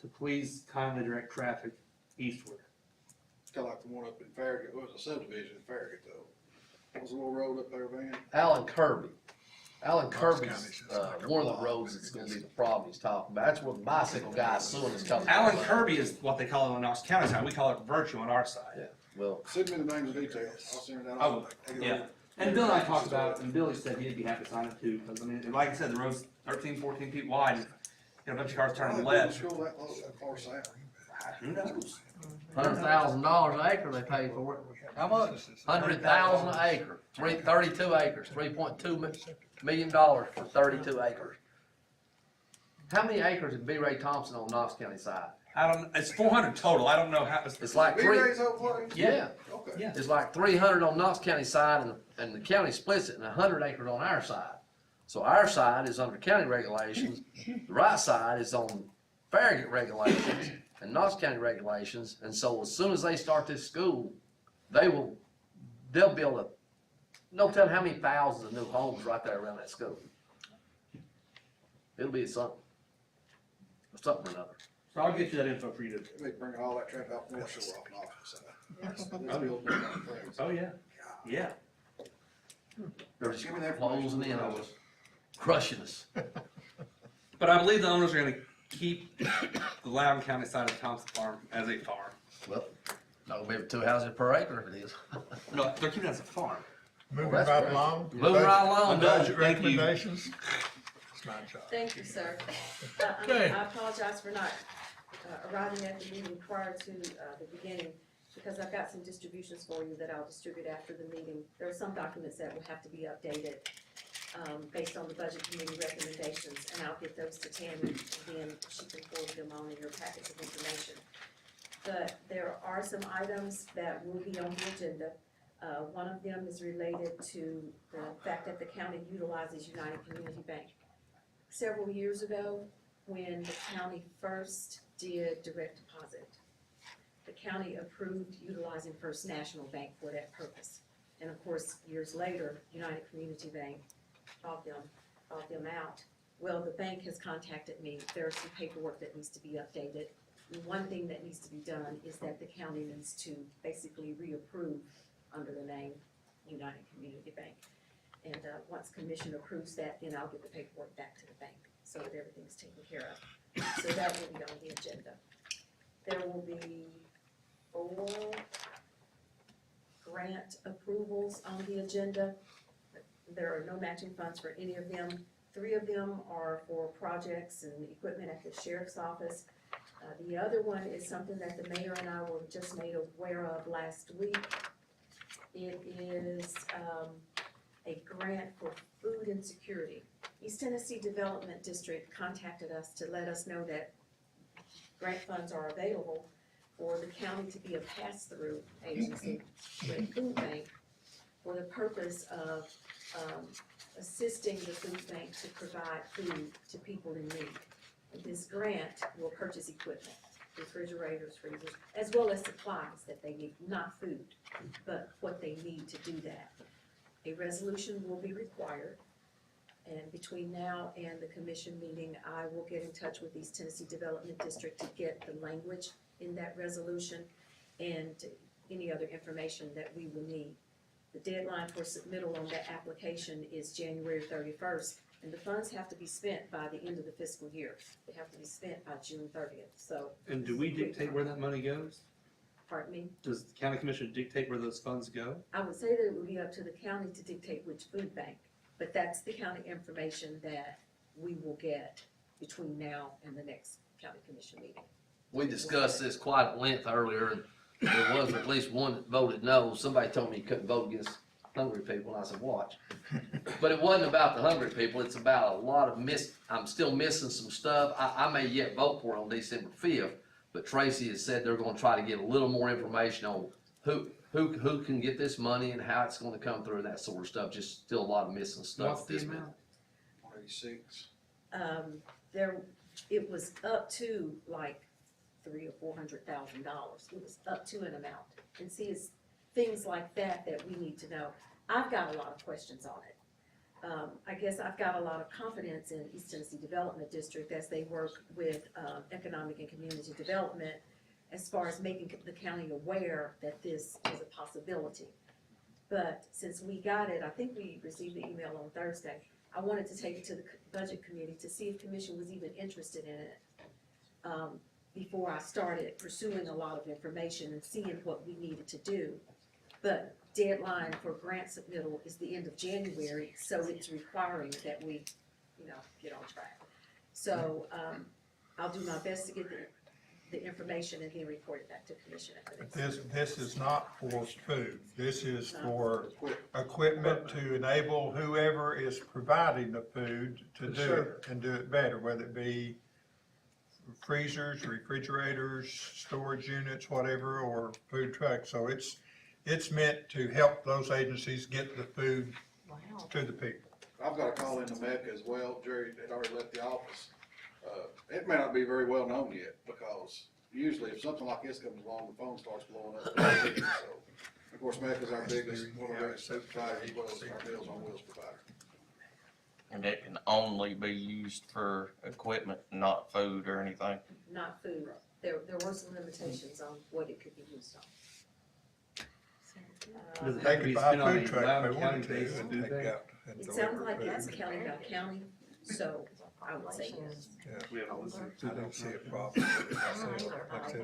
[SPEAKER 10] to please kindly direct traffic eastward.
[SPEAKER 9] Kinda like the one up in Farragut, it was a subdivision in Farragut though. What was the little road up there, Van?
[SPEAKER 4] Alan Kirby. Alan Kirby's,
[SPEAKER 3] County's just like a
[SPEAKER 4] one of the
[SPEAKER 3] block.
[SPEAKER 4] roads that's gonna be the problem he's talking about. That's where the bicycle guy's suing us coming.
[SPEAKER 10] Alan Kirby is what they call it on Knox County side, we call it Virtue on our side.
[SPEAKER 4] Yeah, well,
[SPEAKER 9] Send me the names and details, I'll send that
[SPEAKER 10] Oh,
[SPEAKER 9] on.
[SPEAKER 10] yeah. And Bill and I talked about it, and Billy said he'd be happy to sign it too, because I mean, like I said, the road's 13, 14 feet wide, and, a bunch of cars turning left.
[SPEAKER 9] School that far south.
[SPEAKER 10] Who knows?
[SPEAKER 4] $100,000 an acre they paid for it. How much? $100,000 an acre, 32 acres, $3.2 million for 32 acres. How many acres is B. Ray Thompson on Knox County side?
[SPEAKER 10] It's 400 total, I don't know how.
[SPEAKER 4] It's like
[SPEAKER 9] Big
[SPEAKER 4] three,
[SPEAKER 9] Ray's whole place?
[SPEAKER 4] yeah,
[SPEAKER 9] Okay.
[SPEAKER 10] Yeah.
[SPEAKER 4] it's like 300 on Knox County side and the county splits it and 100 acres on our side. So our side is under county regulations, the right side is on Farragut regulations and Knox County regulations. And so as soon as they start this school, they'll build no telling how many thousands of new homes right there around that school. It'll be something or another.
[SPEAKER 10] So I'll get you that info for you to.
[SPEAKER 9] They bring all that traffic out North Shore off Knox side. That's real big things.
[SPEAKER 10] Oh, yeah, yeah.
[SPEAKER 4] They're just
[SPEAKER 9] Give me that
[SPEAKER 4] closing in on us, crushing us.
[SPEAKER 10] But I believe the owners are gonna keep the Loudon County side of Thompson Farm as a farm.
[SPEAKER 4] Well, no, maybe 2 houses per acre if it is.
[SPEAKER 10] No, they're keeping it as a farm.
[SPEAKER 3] Moving
[SPEAKER 4] that's
[SPEAKER 3] right
[SPEAKER 4] great.
[SPEAKER 3] along.
[SPEAKER 4] Moving right along,
[SPEAKER 10] I'm done.
[SPEAKER 3] Budget
[SPEAKER 10] Thank you.
[SPEAKER 3] recommendations. It's my job.
[SPEAKER 16] Thank you, sir.
[SPEAKER 2] Okay.
[SPEAKER 16] I apologize for not arriving at the meeting prior to the beginning, because I've got some distributions for you that I'll distribute after the meeting. There are some documents that will have to be updated based on the budget committee recommendations, and I'll get those to Tammy, and then she can forward them on in your packets of information. But there are some items that will be on the agenda. One of them is related to the fact that the county utilizes United Community Bank. Several years ago, when the county first did direct deposit, the county approved utilizing First National Bank for that purpose. And of course, years later, United Community Bank bought them out. Well, the bank has contacted me. There's some paperwork that needs to be updated. And one thing that needs to be done is that the county needs to basically reapprove under the name United Community Bank. And once commission approves that, then I'll get the paperwork back to the bank so that everything's taken care of. So that will be on the agenda. There will be 4 grant approvals on the agenda. There are no matching funds for any of them. 3 of them are for projects and equipment at the sheriff's office. The other one is something that the mayor and I were just made aware of last week. It is a grant for food insecurity. East Tennessee Development District contacted us to let us know that grant funds are available for the county to be a pass-through agency with food bank for the purpose of assisting the food bank to provide food to people in need. And this grant will purchase equipment, refrigerators, freezers, as well as supplies that they need, not food, but what they need to do that. A resolution will be required, and between now and the commission meeting, I will get in touch with East Tennessee Development District to get the language in that resolution and any other information that we will need. The deadline for submittal on that application is January 31st, and the funds have to be spent by the end of the fiscal year. They have to be spent by June 30th, so.
[SPEAKER 10] And do we dictate where that money goes?
[SPEAKER 16] Pardon me?
[SPEAKER 10] Does the county commission dictate where those funds go?
[SPEAKER 16] I would say that it would be up to the county to dictate which food bank, but that's the county information that we will get between now and the next county commission meeting.
[SPEAKER 4] We discussed this quite at length earlier, and there was at least one that voted no. Somebody told me you couldn't vote against hungry people, and I said, watch. But it wasn't about the hungry people, it's about a lot of I'm still missing some stuff. I may yet vote for it on December 5th, but Tracy has said they're gonna try to get a little more information on who can get this money and how it's gonna come through and that sort of stuff. Just still a lot of missing stuff.
[SPEAKER 10] What's the amount?
[SPEAKER 9] 86.
[SPEAKER 16] It was up to like $300,000 or $400,000. It was up to an amount. And see, it's things like that that we need to know. I've got a lot of questions on it. I guess I've got a lot of confidence in East Tennessee Development District as they work with economic and community development as far as making the county aware that this is a possibility. But since we got it, I think we received the email on Thursday, I wanted to take it to the budget committee to see if commission was even interested in it before I started pursuing a lot of information and seeing what we needed to do. But deadline for grant submittal is the end of January, so it's requiring that we, get on track. So, I'll do my best to get the information and then report it back to commission at the next.
[SPEAKER 3] This is not for food. This is for equipment to enable whoever is providing the food to do it and do it better, whether it be freezers, refrigerators, storage units, whatever, or food trucks. So it's meant to help those agencies get the food to the people.
[SPEAKER 9] I've got a call into Mecca as well. Jerry had already left the office. It may not be very well known yet, because usually if something like this comes along, the phone starts blowing up. So, of course, Mecca's our biggest, one of our biggest suppliers, as well as our Meals on Wheels provider.
[SPEAKER 17] And it can only be used for equipment, not food or anything?
[SPEAKER 16] Not food. There were some limitations on what it could be used on.
[SPEAKER 10] Does it
[SPEAKER 3] They
[SPEAKER 10] have to
[SPEAKER 3] could
[SPEAKER 10] be
[SPEAKER 3] buy a
[SPEAKER 10] spent on
[SPEAKER 3] food
[SPEAKER 10] a
[SPEAKER 3] truck if
[SPEAKER 10] Loudon
[SPEAKER 3] they
[SPEAKER 10] County
[SPEAKER 3] wanted to,
[SPEAKER 10] basis,
[SPEAKER 3] and
[SPEAKER 10] do you
[SPEAKER 3] take
[SPEAKER 10] think?
[SPEAKER 3] out and
[SPEAKER 16] It
[SPEAKER 3] deliver
[SPEAKER 16] sounds like
[SPEAKER 3] food.
[SPEAKER 16] it's county by county, so I would say yes.
[SPEAKER 10] We have a list.
[SPEAKER 3] I don't see a problem.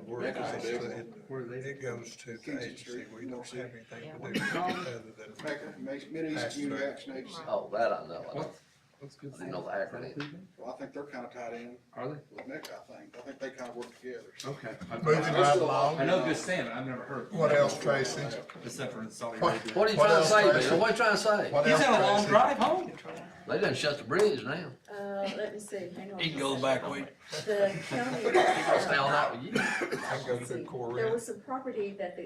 [SPEAKER 3] Like I said, it goes to the agency. We don't have anything to do other than
[SPEAKER 9] Mecca, Mid-East
[SPEAKER 3] pass
[SPEAKER 9] Community
[SPEAKER 3] through.
[SPEAKER 9] Action Agency.
[SPEAKER 4] Oh, that I know.
[SPEAKER 10] That's good.
[SPEAKER 4] I didn't know the acronym.
[SPEAKER 9] Well, I think they're kinda tied in
[SPEAKER 10] Are they?
[SPEAKER 9] with Nick, I think they kinda work together. so.
[SPEAKER 10] Okay.
[SPEAKER 3] Moving right along.
[SPEAKER 10] I know good salmon, I've never heard.
[SPEAKER 3] What else, Tracy?
[SPEAKER 10] Except for in Saudi
[SPEAKER 3] What-
[SPEAKER 10] Arabia.
[SPEAKER 4] What are you
[SPEAKER 3] What
[SPEAKER 4] trying to
[SPEAKER 3] else,
[SPEAKER 4] say,
[SPEAKER 3] Tracy?
[SPEAKER 4] Bill? What are you trying to say?
[SPEAKER 3] What
[SPEAKER 10] He's
[SPEAKER 3] else,
[SPEAKER 10] had a long
[SPEAKER 3] Tracy?
[SPEAKER 10] drive home.
[SPEAKER 4] They done shut the bridge now.
[SPEAKER 16] Let me see, hang on.
[SPEAKER 15] He can go back way.
[SPEAKER 16] The county.
[SPEAKER 4] He gonna stay all night with you.
[SPEAKER 3] I can go
[SPEAKER 16] Let's
[SPEAKER 3] through
[SPEAKER 16] see,
[SPEAKER 3] core
[SPEAKER 16] there
[SPEAKER 3] rent.
[SPEAKER 16] was some property that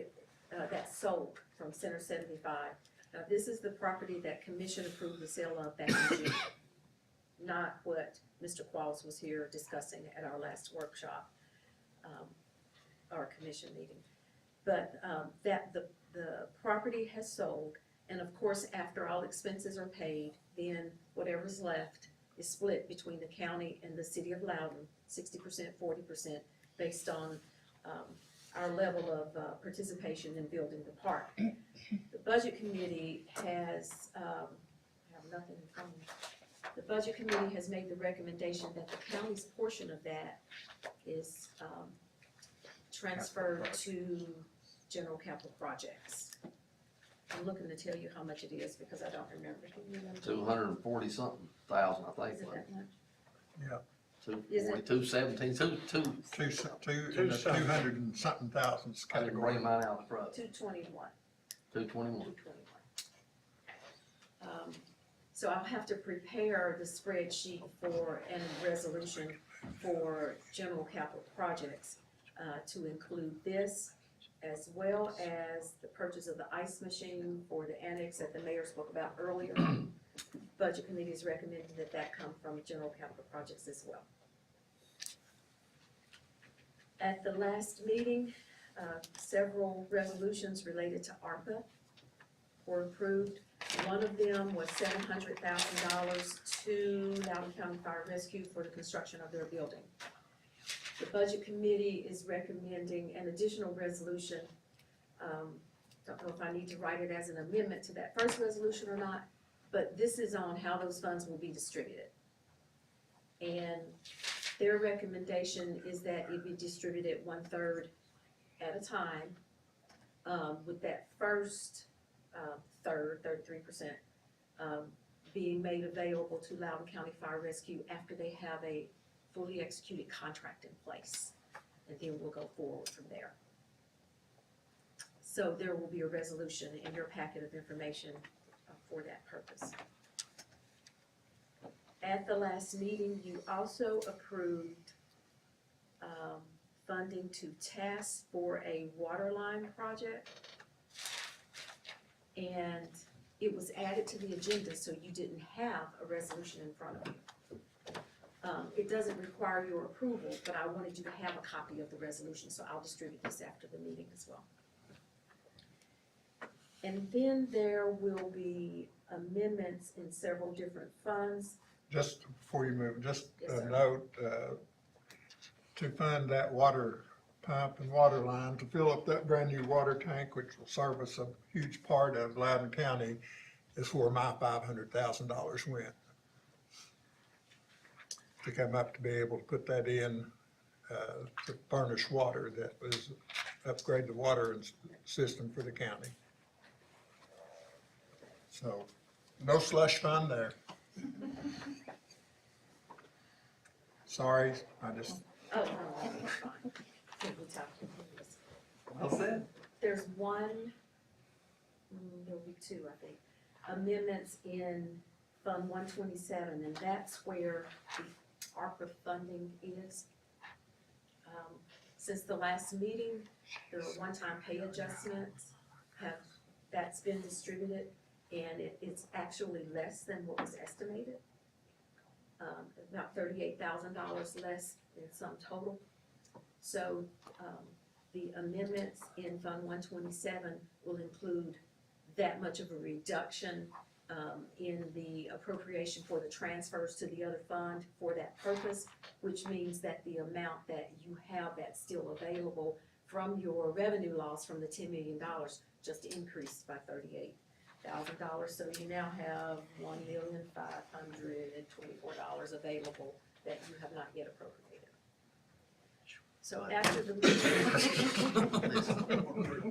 [SPEAKER 16] sold from Center 75. Now, this is the property that commission approved the sale of back in June. Not what Mr. Qualls was here discussing at our last workshop, our commission meeting. But, the property has sold, and of course, after all expenses are paid, then whatever's left is split between the county and the city of Loudon, 60%, 40%, based on, our level of participation in building the park. The budget committee has, I have nothing in front of me. The budget committee has made the recommendation that the county's portion of that is transferred to general capital projects. I'm looking to tell you how much it is because I don't remember. Can you remember?
[SPEAKER 4] 240 something thousand, I think.
[SPEAKER 16] Is it that much?
[SPEAKER 3] Yeah.
[SPEAKER 4] 240, 217,
[SPEAKER 3] In the 200 and something thousands
[SPEAKER 4] I didn't bring
[SPEAKER 3] category.
[SPEAKER 4] mine out front.
[SPEAKER 16] 221.
[SPEAKER 4] 221.
[SPEAKER 16] So I'll have to prepare the spreadsheet for, and resolution for general capital projects, to include this, as well as the purchase of the ice machine for the annex that the mayor spoke about earlier. Budget committee is recommending that that come from general capital projects as well. At the last meeting, several resolutions related to ARPA were approved. One of them was $700,000 to Loudon County Fire Rescue for the construction of their building. The budget committee is recommending an additional resolution. Don't know if I need to write it as an amendment to that first resolution or not, but this is on how those funds will be distributed. And their recommendation is that it be distributed 1/3 at a time, with that first third, 33%, being made available to Loudon County Fire Rescue after they have a fully executed contract in place. And then we'll go forward from there. So there will be a resolution in your packet of information for that purpose. At the last meeting, you also approved funding to task for a water line project. And it was added to the agenda, so you didn't have a resolution in front of you. It doesn't require your approval, but I wanted you to have a copy of the resolution, so I'll distribute this after the meeting as well. And then there will be amendments in several different funds.
[SPEAKER 3] Just before you move, just
[SPEAKER 16] Yes,
[SPEAKER 3] a
[SPEAKER 16] sir.
[SPEAKER 3] note, to fund that water pump and water line, to fill up that brand new water tank, which will service a huge part of Loudon County, is where my $500,000 went. To come up to be able to put that in, to furnish water that was, upgrade the water system for the county. So, no slush fund there. Sorry, I just,
[SPEAKER 16] Oh, no, that's fine. Can we talk about this?
[SPEAKER 10] Well said.
[SPEAKER 16] There's one, there'll be two, I think, amendments in Fund 127, and that's where the ARPA funding is. Since the last meeting, the one-time pay adjustments that's been distributed, and it's actually less than what was estimated. About $38,000 less in sum total. So, the amendments in Fund 127 will include that much of a reduction in the appropriation for the transfers to the other fund for that purpose, which means that the amount that you have that's still available from your revenue loss from the $10 million just increased by $38,000. So you now have $1,524,000 available that you have not yet appropriated. So after the meeting,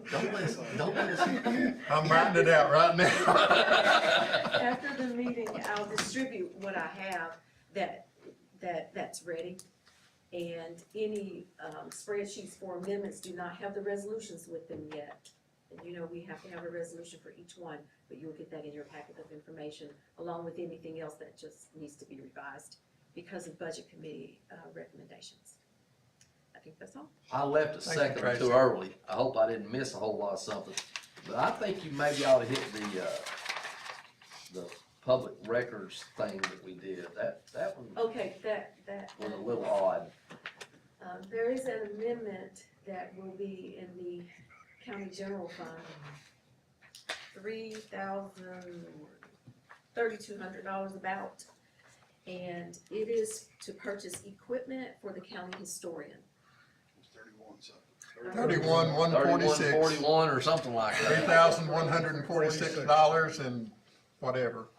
[SPEAKER 4] Don't listen, don't listen.
[SPEAKER 3] I'm writing it out right now.
[SPEAKER 16] after the meeting, I'll distribute what I have that's ready. And any spreadsheets for amendments do not have the resolutions with them yet. And you know, we have to have a resolution for each one, but you'll get that in your packet of information, along with anything else that just needs to be revised because of budget committee recommendations. I think that's all.
[SPEAKER 4] I left a
[SPEAKER 3] Thank you,
[SPEAKER 4] second
[SPEAKER 3] Tracy.
[SPEAKER 4] too early. I hope I didn't miss a whole lot of something. But I think you maybe ought to hit the public records thing that we did. That one
[SPEAKER 16] Okay, that.
[SPEAKER 4] was a little odd.
[SPEAKER 16] There is an amendment that will be in the county general fund. $3,200 about. And it is to purchase equipment for the county historian.
[SPEAKER 3] 31, 146,
[SPEAKER 4] 41 or something like that.
[SPEAKER 3] $3,146 and whatever.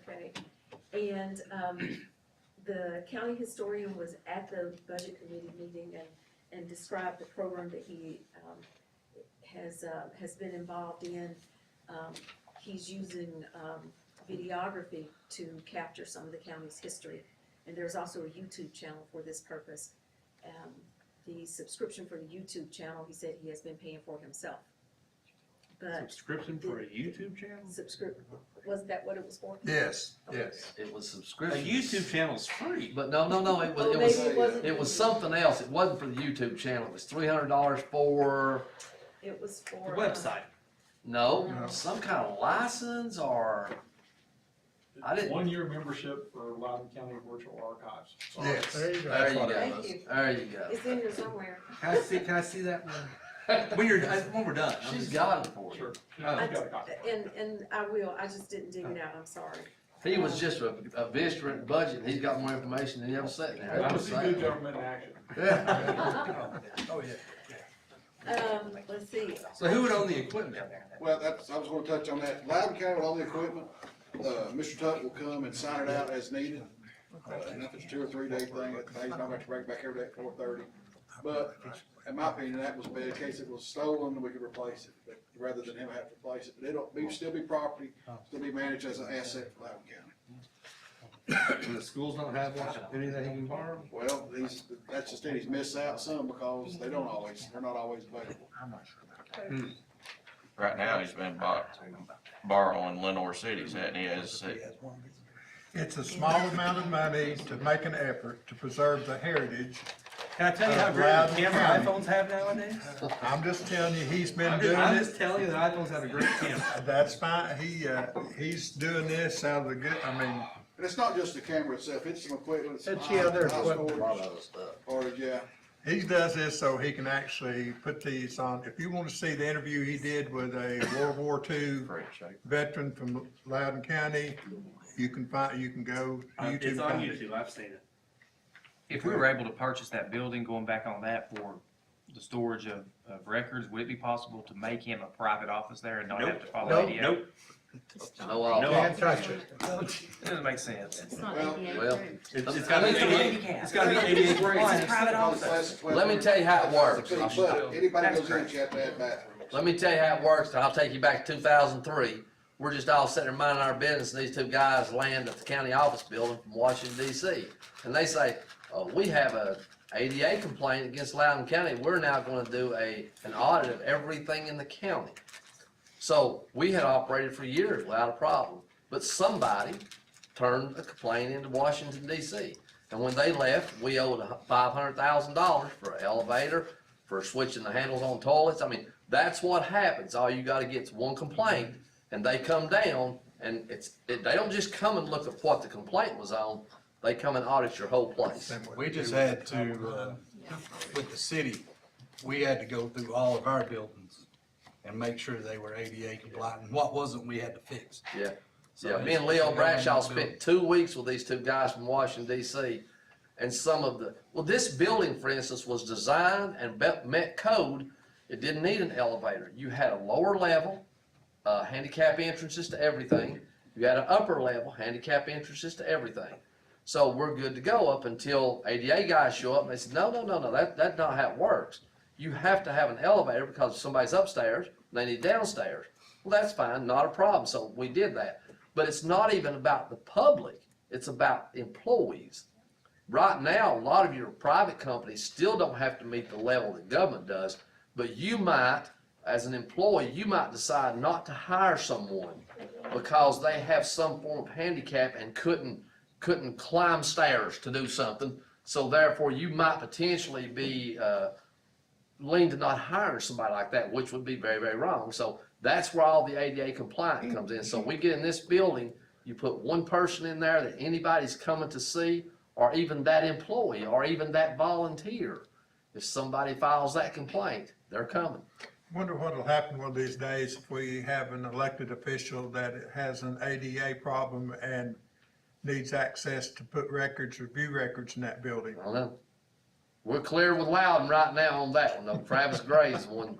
[SPEAKER 16] Okay, and, the county historian was at the budget committee meeting and described the program that he, has been involved in. He's using, videography to capture some of the county's history. And there's also a YouTube channel for this purpose. The subscription for the YouTube channel, he said he has been paying for himself. But
[SPEAKER 10] Subscription for a YouTube channel?
[SPEAKER 16] wasn't that what it was for?
[SPEAKER 3] Yes, yes.
[SPEAKER 4] It was
[SPEAKER 10] A
[SPEAKER 4] subscription.
[SPEAKER 10] YouTube channel's free.
[SPEAKER 4] But no, it was,
[SPEAKER 16] Oh,
[SPEAKER 4] it
[SPEAKER 16] maybe
[SPEAKER 4] was,
[SPEAKER 16] it wasn't.
[SPEAKER 4] it was something else. It wasn't for the YouTube channel. It was $300 for,
[SPEAKER 16] It was
[SPEAKER 10] The
[SPEAKER 16] for.
[SPEAKER 10] website.
[SPEAKER 4] no, some kind of license or, I didn't.
[SPEAKER 18] 1-year membership for Loudon County Virtual Archives.
[SPEAKER 3] Yes.
[SPEAKER 2] There you go.
[SPEAKER 4] There you
[SPEAKER 3] what
[SPEAKER 4] go.
[SPEAKER 3] it
[SPEAKER 16] Thank
[SPEAKER 3] was.
[SPEAKER 16] you.
[SPEAKER 4] There you go.
[SPEAKER 16] It's in here somewhere.
[SPEAKER 10] Can I see that one? When we're done. I'm
[SPEAKER 4] She's
[SPEAKER 10] just-
[SPEAKER 4] got it for you.
[SPEAKER 18] Sure.
[SPEAKER 10] Oh.
[SPEAKER 18] You got a copy.
[SPEAKER 16] And I will, I just didn't dig it out, I'm sorry.
[SPEAKER 4] He was just a visitor at the budget. He's got more information than he ever said there.
[SPEAKER 18] That was good government action.
[SPEAKER 4] Yeah.
[SPEAKER 10] Oh, yeah.
[SPEAKER 16] Let's see.
[SPEAKER 10] So who would own the equipment?
[SPEAKER 9] Well, I was gonna touch on that. Loudon County with all the equipment, Mr. Tuck will come and sign it out as needed. And if it's a 2 or 3 day thing, he's not gonna bring it back every day at 4:30. But in my opinion, that was bad. In case it was stolen, we could replace it, but rather than him have to replace it. But still be property, still be managed as an asset for Loudon County.
[SPEAKER 10] And the schools don't have anything he can borrow?
[SPEAKER 9] Well, that's just it. He's missed out some because they're not always available.
[SPEAKER 17] Right now, he's been borrowing Lenore City's, hasn't he, as
[SPEAKER 3] It's a small amount of money to make an effort to preserve the heritage.
[SPEAKER 10] Can I tell you how great a camera iPhones have nowadays?
[SPEAKER 3] I'm just telling you, he's been
[SPEAKER 10] I'm
[SPEAKER 3] doing
[SPEAKER 10] just
[SPEAKER 3] it.
[SPEAKER 10] telling you that iPhones have a great camera.
[SPEAKER 3] That's fine. He's doing this out of the good, I mean,
[SPEAKER 9] And it's not just the camera itself, it's some equipment. some
[SPEAKER 2] It's, yeah, there's
[SPEAKER 9] high
[SPEAKER 2] equipment.
[SPEAKER 4] A
[SPEAKER 9] storage,
[SPEAKER 4] lot of other stuff.
[SPEAKER 9] Or, yeah.
[SPEAKER 3] he does this so he can actually put these on. If you want to see the interview he did with a World War II veteran from Loudon County, you can go to YouTube.
[SPEAKER 10] It's on
[SPEAKER 3] find it.
[SPEAKER 10] YouTube, I've seen it.
[SPEAKER 14] If we were able to purchase that building, going back on that for the storage of records, would it be possible to make him a private office there and not have to follow ADA?
[SPEAKER 10] Nope.
[SPEAKER 4] No,
[SPEAKER 2] Can't touch it.
[SPEAKER 14] It doesn't make sense.
[SPEAKER 13] It's not
[SPEAKER 9] Well,
[SPEAKER 13] ADA
[SPEAKER 4] well,
[SPEAKER 13] approved.
[SPEAKER 10] It's gotta be ADA, it's gotta be ADA compliant.
[SPEAKER 4] let me tell you how it works.
[SPEAKER 9] But anybody goes in, you have to add bathrooms.
[SPEAKER 4] Let me tell you how it works, and I'll take you back to 2003. We're just all sitting there minding our business, and these two guys land at the county office building from Washington DC. And they say, oh, we have a ADA complaint against Loudon County. We're now gonna do an audit of everything in the county. So we had operated for years without a problem, but somebody turned a complaint into Washington DC. And when they left, we owed $500,000 for an elevator, for switching the handles on toilets. I mean, that's what happens. All you gotta get is one complaint, and they come down, and they don't just come and look at what the complaint was on, they come and audit your whole place.
[SPEAKER 15] We just had to, with the city, we had to go through all of our buildings and make sure they were ADA compliant, and what wasn't, we had to fix.
[SPEAKER 4] Yeah.
[SPEAKER 15] So
[SPEAKER 4] Yeah, me and
[SPEAKER 15] it's-
[SPEAKER 4] Leo
[SPEAKER 15] it's a
[SPEAKER 4] Bradshaw
[SPEAKER 15] government
[SPEAKER 4] spent 2 weeks with these two guys from Washington DC. And this building, for instance, was designed and met code. It didn't need an elevator. You had a lower level, handicap entrances to everything. You had an upper level, handicap entrances to everything. So we're good to go up until ADA guys show up and they said, no, that's not how it works. You have to have an elevator because if somebody's upstairs, they need downstairs. Well, that's fine, not a problem, so we did that. But it's not even about the public, it's about employees. Right now, a lot of your private companies still don't have to meet the level that government does, but you might, as an employee, you might decide not to hire someone because they have some form of handicap and couldn't climb stairs to do something. So therefore, you might potentially be lean to not hiring somebody like that, which would be very, very wrong. So that's where all the ADA compliant comes in. So we get in this building, you put one person in there that anybody's coming to see, or even that employee, or even that volunteer. If somebody files that complaint, they're coming.
[SPEAKER 3] Wonder what'll happen one of these days if we have an elected official that has an ADA problem and needs access to put records, review records in that building.
[SPEAKER 4] I don't know. We're clear with Loudon right now on that one, though. Travis Gray's one.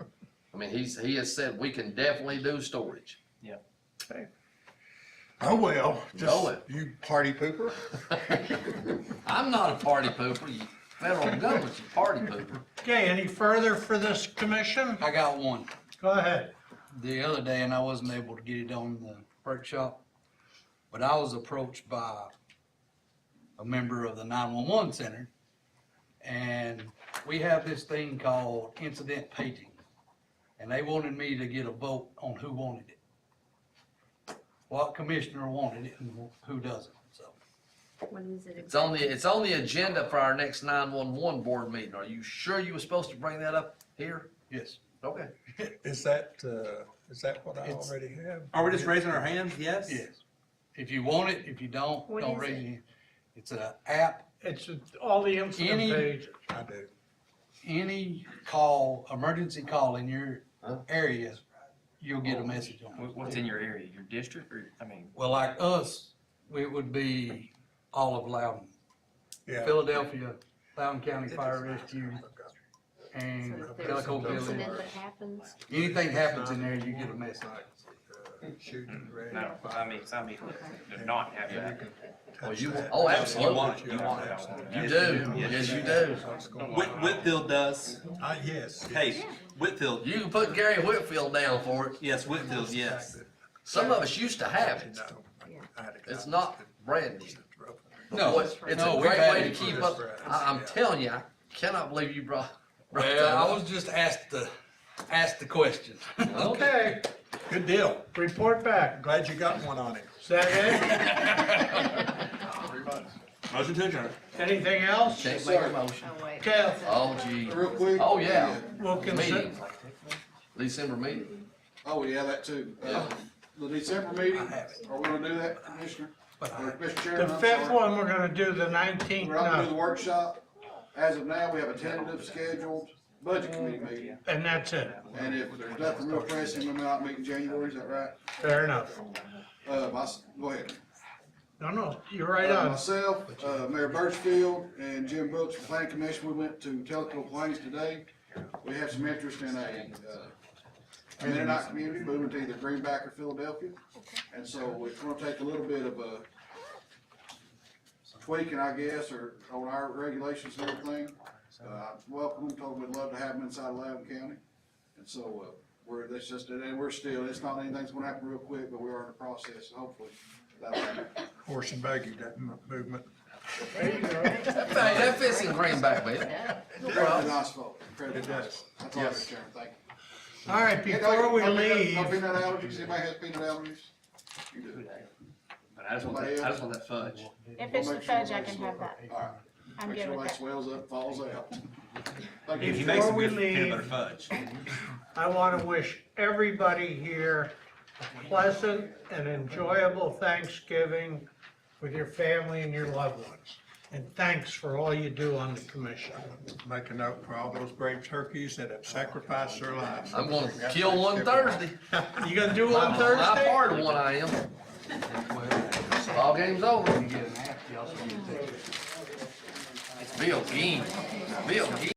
[SPEAKER 4] I mean, he has said we can definitely do storage.
[SPEAKER 3] Oh, well, just,
[SPEAKER 4] Oh, well.
[SPEAKER 3] you party pooper.
[SPEAKER 4] I'm not a party pooper. You federal government's a party pooper.
[SPEAKER 2] Okay, any further for this commission?
[SPEAKER 15] I got one.
[SPEAKER 2] Go ahead.
[SPEAKER 15] The other day, and I wasn't able to get it on the workshop, but I was approached by a member of the 911 center, and we have this thing called incident paging, and they wanted me to get a vote on who wanted it. What commissioner wanted it and who doesn't, so.
[SPEAKER 16] When is it?
[SPEAKER 4] It's on the agenda for our next 911 board meeting. Are you sure you were supposed to bring that up here?
[SPEAKER 15] Yes.
[SPEAKER 4] Okay.
[SPEAKER 3] Is that what I
[SPEAKER 15] It's-
[SPEAKER 3] already have?
[SPEAKER 10] Are we just raising our hands? Yes?
[SPEAKER 15] Yes. If you want it, if you don't,
[SPEAKER 13] What
[SPEAKER 15] don't
[SPEAKER 13] is
[SPEAKER 15] raise
[SPEAKER 13] it?
[SPEAKER 15] your hand. It's an app.
[SPEAKER 2] It's all the incident
[SPEAKER 15] Any-
[SPEAKER 2] pages.
[SPEAKER 3] I do.
[SPEAKER 15] Any call, emergency call in your area, you'll get a message on it.
[SPEAKER 14] What's in your area, your district, or, I mean?
[SPEAKER 15] Well, like us, it would be all of Loudon.
[SPEAKER 3] Yeah.
[SPEAKER 15] Philadelphia, Loudon County Fire Rescue, and
[SPEAKER 13] So if there's
[SPEAKER 15] Calico
[SPEAKER 13] an
[SPEAKER 15] Village.
[SPEAKER 13] incident that happens,
[SPEAKER 15] Anything happens in there, you get a message.
[SPEAKER 3] Shooting range.
[SPEAKER 14] No, I mean, some people do not have that.
[SPEAKER 4] Oh,
[SPEAKER 3] Touch
[SPEAKER 4] you,
[SPEAKER 3] that.
[SPEAKER 4] oh, absolutely.
[SPEAKER 10] You want it, you want it.
[SPEAKER 4] You do. Yes, you do.
[SPEAKER 10] Whitfield does.
[SPEAKER 3] Yes.
[SPEAKER 10] Hey, Whitfield,
[SPEAKER 4] You can put Gary Whitfield down for it.
[SPEAKER 10] yes, Whitfield, yes.
[SPEAKER 4] Some of us used to have it. It's not brand new.
[SPEAKER 15] No,
[SPEAKER 4] Boy, it's
[SPEAKER 15] no,
[SPEAKER 4] a
[SPEAKER 15] we've
[SPEAKER 4] great
[SPEAKER 15] had
[SPEAKER 4] way to
[SPEAKER 15] it
[SPEAKER 4] keep
[SPEAKER 15] for
[SPEAKER 4] up.
[SPEAKER 15] this.
[SPEAKER 4] I'm telling you, I cannot believe you brought that
[SPEAKER 15] Well, I
[SPEAKER 4] up.
[SPEAKER 15] was just asked the question.
[SPEAKER 2] Okay,
[SPEAKER 3] Good deal.
[SPEAKER 2] report back.
[SPEAKER 3] Glad you got one on it.
[SPEAKER 2] Is that
[SPEAKER 10] Motion to adjourn.
[SPEAKER 2] it? Anything else?
[SPEAKER 4] Can't make a motion.
[SPEAKER 13] oh wait.
[SPEAKER 2] Okay,
[SPEAKER 4] Oh, gee.
[SPEAKER 9] Real quick.
[SPEAKER 4] Oh, yeah.
[SPEAKER 2] we'll consider,
[SPEAKER 4] Meeting. December meeting.
[SPEAKER 9] Oh, yeah, that too. The December meeting, are we gonna do that, Commissioner? Or Mr. Chairman,
[SPEAKER 2] the
[SPEAKER 9] I'm
[SPEAKER 2] fifth
[SPEAKER 9] sorry.
[SPEAKER 2] one, we're gonna do the 19th,
[SPEAKER 9] We're not gonna do the
[SPEAKER 2] no,
[SPEAKER 9] workshop. As of now, we have a tentative scheduled budget committee meeting.
[SPEAKER 2] and that's it.
[SPEAKER 9] And if there's nothing real pressing, we may not meet in January, is that right?
[SPEAKER 2] Fair enough.
[SPEAKER 9] Go ahead.
[SPEAKER 2] No, you're right on.
[SPEAKER 9] Myself, Mayor Birchfield, and Jim Brooks from Planning Commission, we went to Telco Plains today. We have some interest in a Mennonite community moving to either Greenback or Philadelphia. And so it's gonna take a little bit of a tweaking, I guess, or on our regulations and everything. Welcome them, told them we'd love to have them inside of Loudon County. And so, that's just, and we're still, it's not anything's gonna happen real quick, but we are in the process, so hopefully that'll happen.
[SPEAKER 3] Horse and buggy, that movement.
[SPEAKER 4] That fits in Greenback, baby.
[SPEAKER 9] Incredibly nice folk, incredibly
[SPEAKER 3] It
[SPEAKER 9] nice.
[SPEAKER 3] does.
[SPEAKER 9] That's all, Mr. Chairman, thank you.
[SPEAKER 2] All right, before we leave,
[SPEAKER 9] No peanut allergies, anybody has peanut allergies? You do.
[SPEAKER 10] But I just want that fudge.
[SPEAKER 13] If it's the fudge, I can have that.
[SPEAKER 9] All right.
[SPEAKER 13] I'm
[SPEAKER 9] Make
[SPEAKER 13] good
[SPEAKER 9] sure
[SPEAKER 13] with
[SPEAKER 9] that
[SPEAKER 13] that.
[SPEAKER 9] swells up, falls out. Thank you.
[SPEAKER 10] He makes some
[SPEAKER 2] we
[SPEAKER 10] good peanut butter
[SPEAKER 2] leave-
[SPEAKER 10] fudge.
[SPEAKER 2] I want to wish everybody here a pleasant and enjoyable Thanksgiving with your family and your loved ones. And thanks for all you do on the commission.
[SPEAKER 3] Make a note for all those brave turkeys that have sacrificed their lives.
[SPEAKER 4] I'm gonna kill one Thursday.
[SPEAKER 2] You gonna do one
[SPEAKER 4] My
[SPEAKER 2] Thursday?
[SPEAKER 4] part of one I am. Ball game's over.
[SPEAKER 15] You get an app, you also get a text.
[SPEAKER 4] Bill Gein. Bill Gein.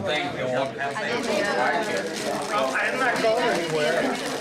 [SPEAKER 14] thing, you want to have
[SPEAKER 13] I didn't know.
[SPEAKER 2] I'm not going anywhere.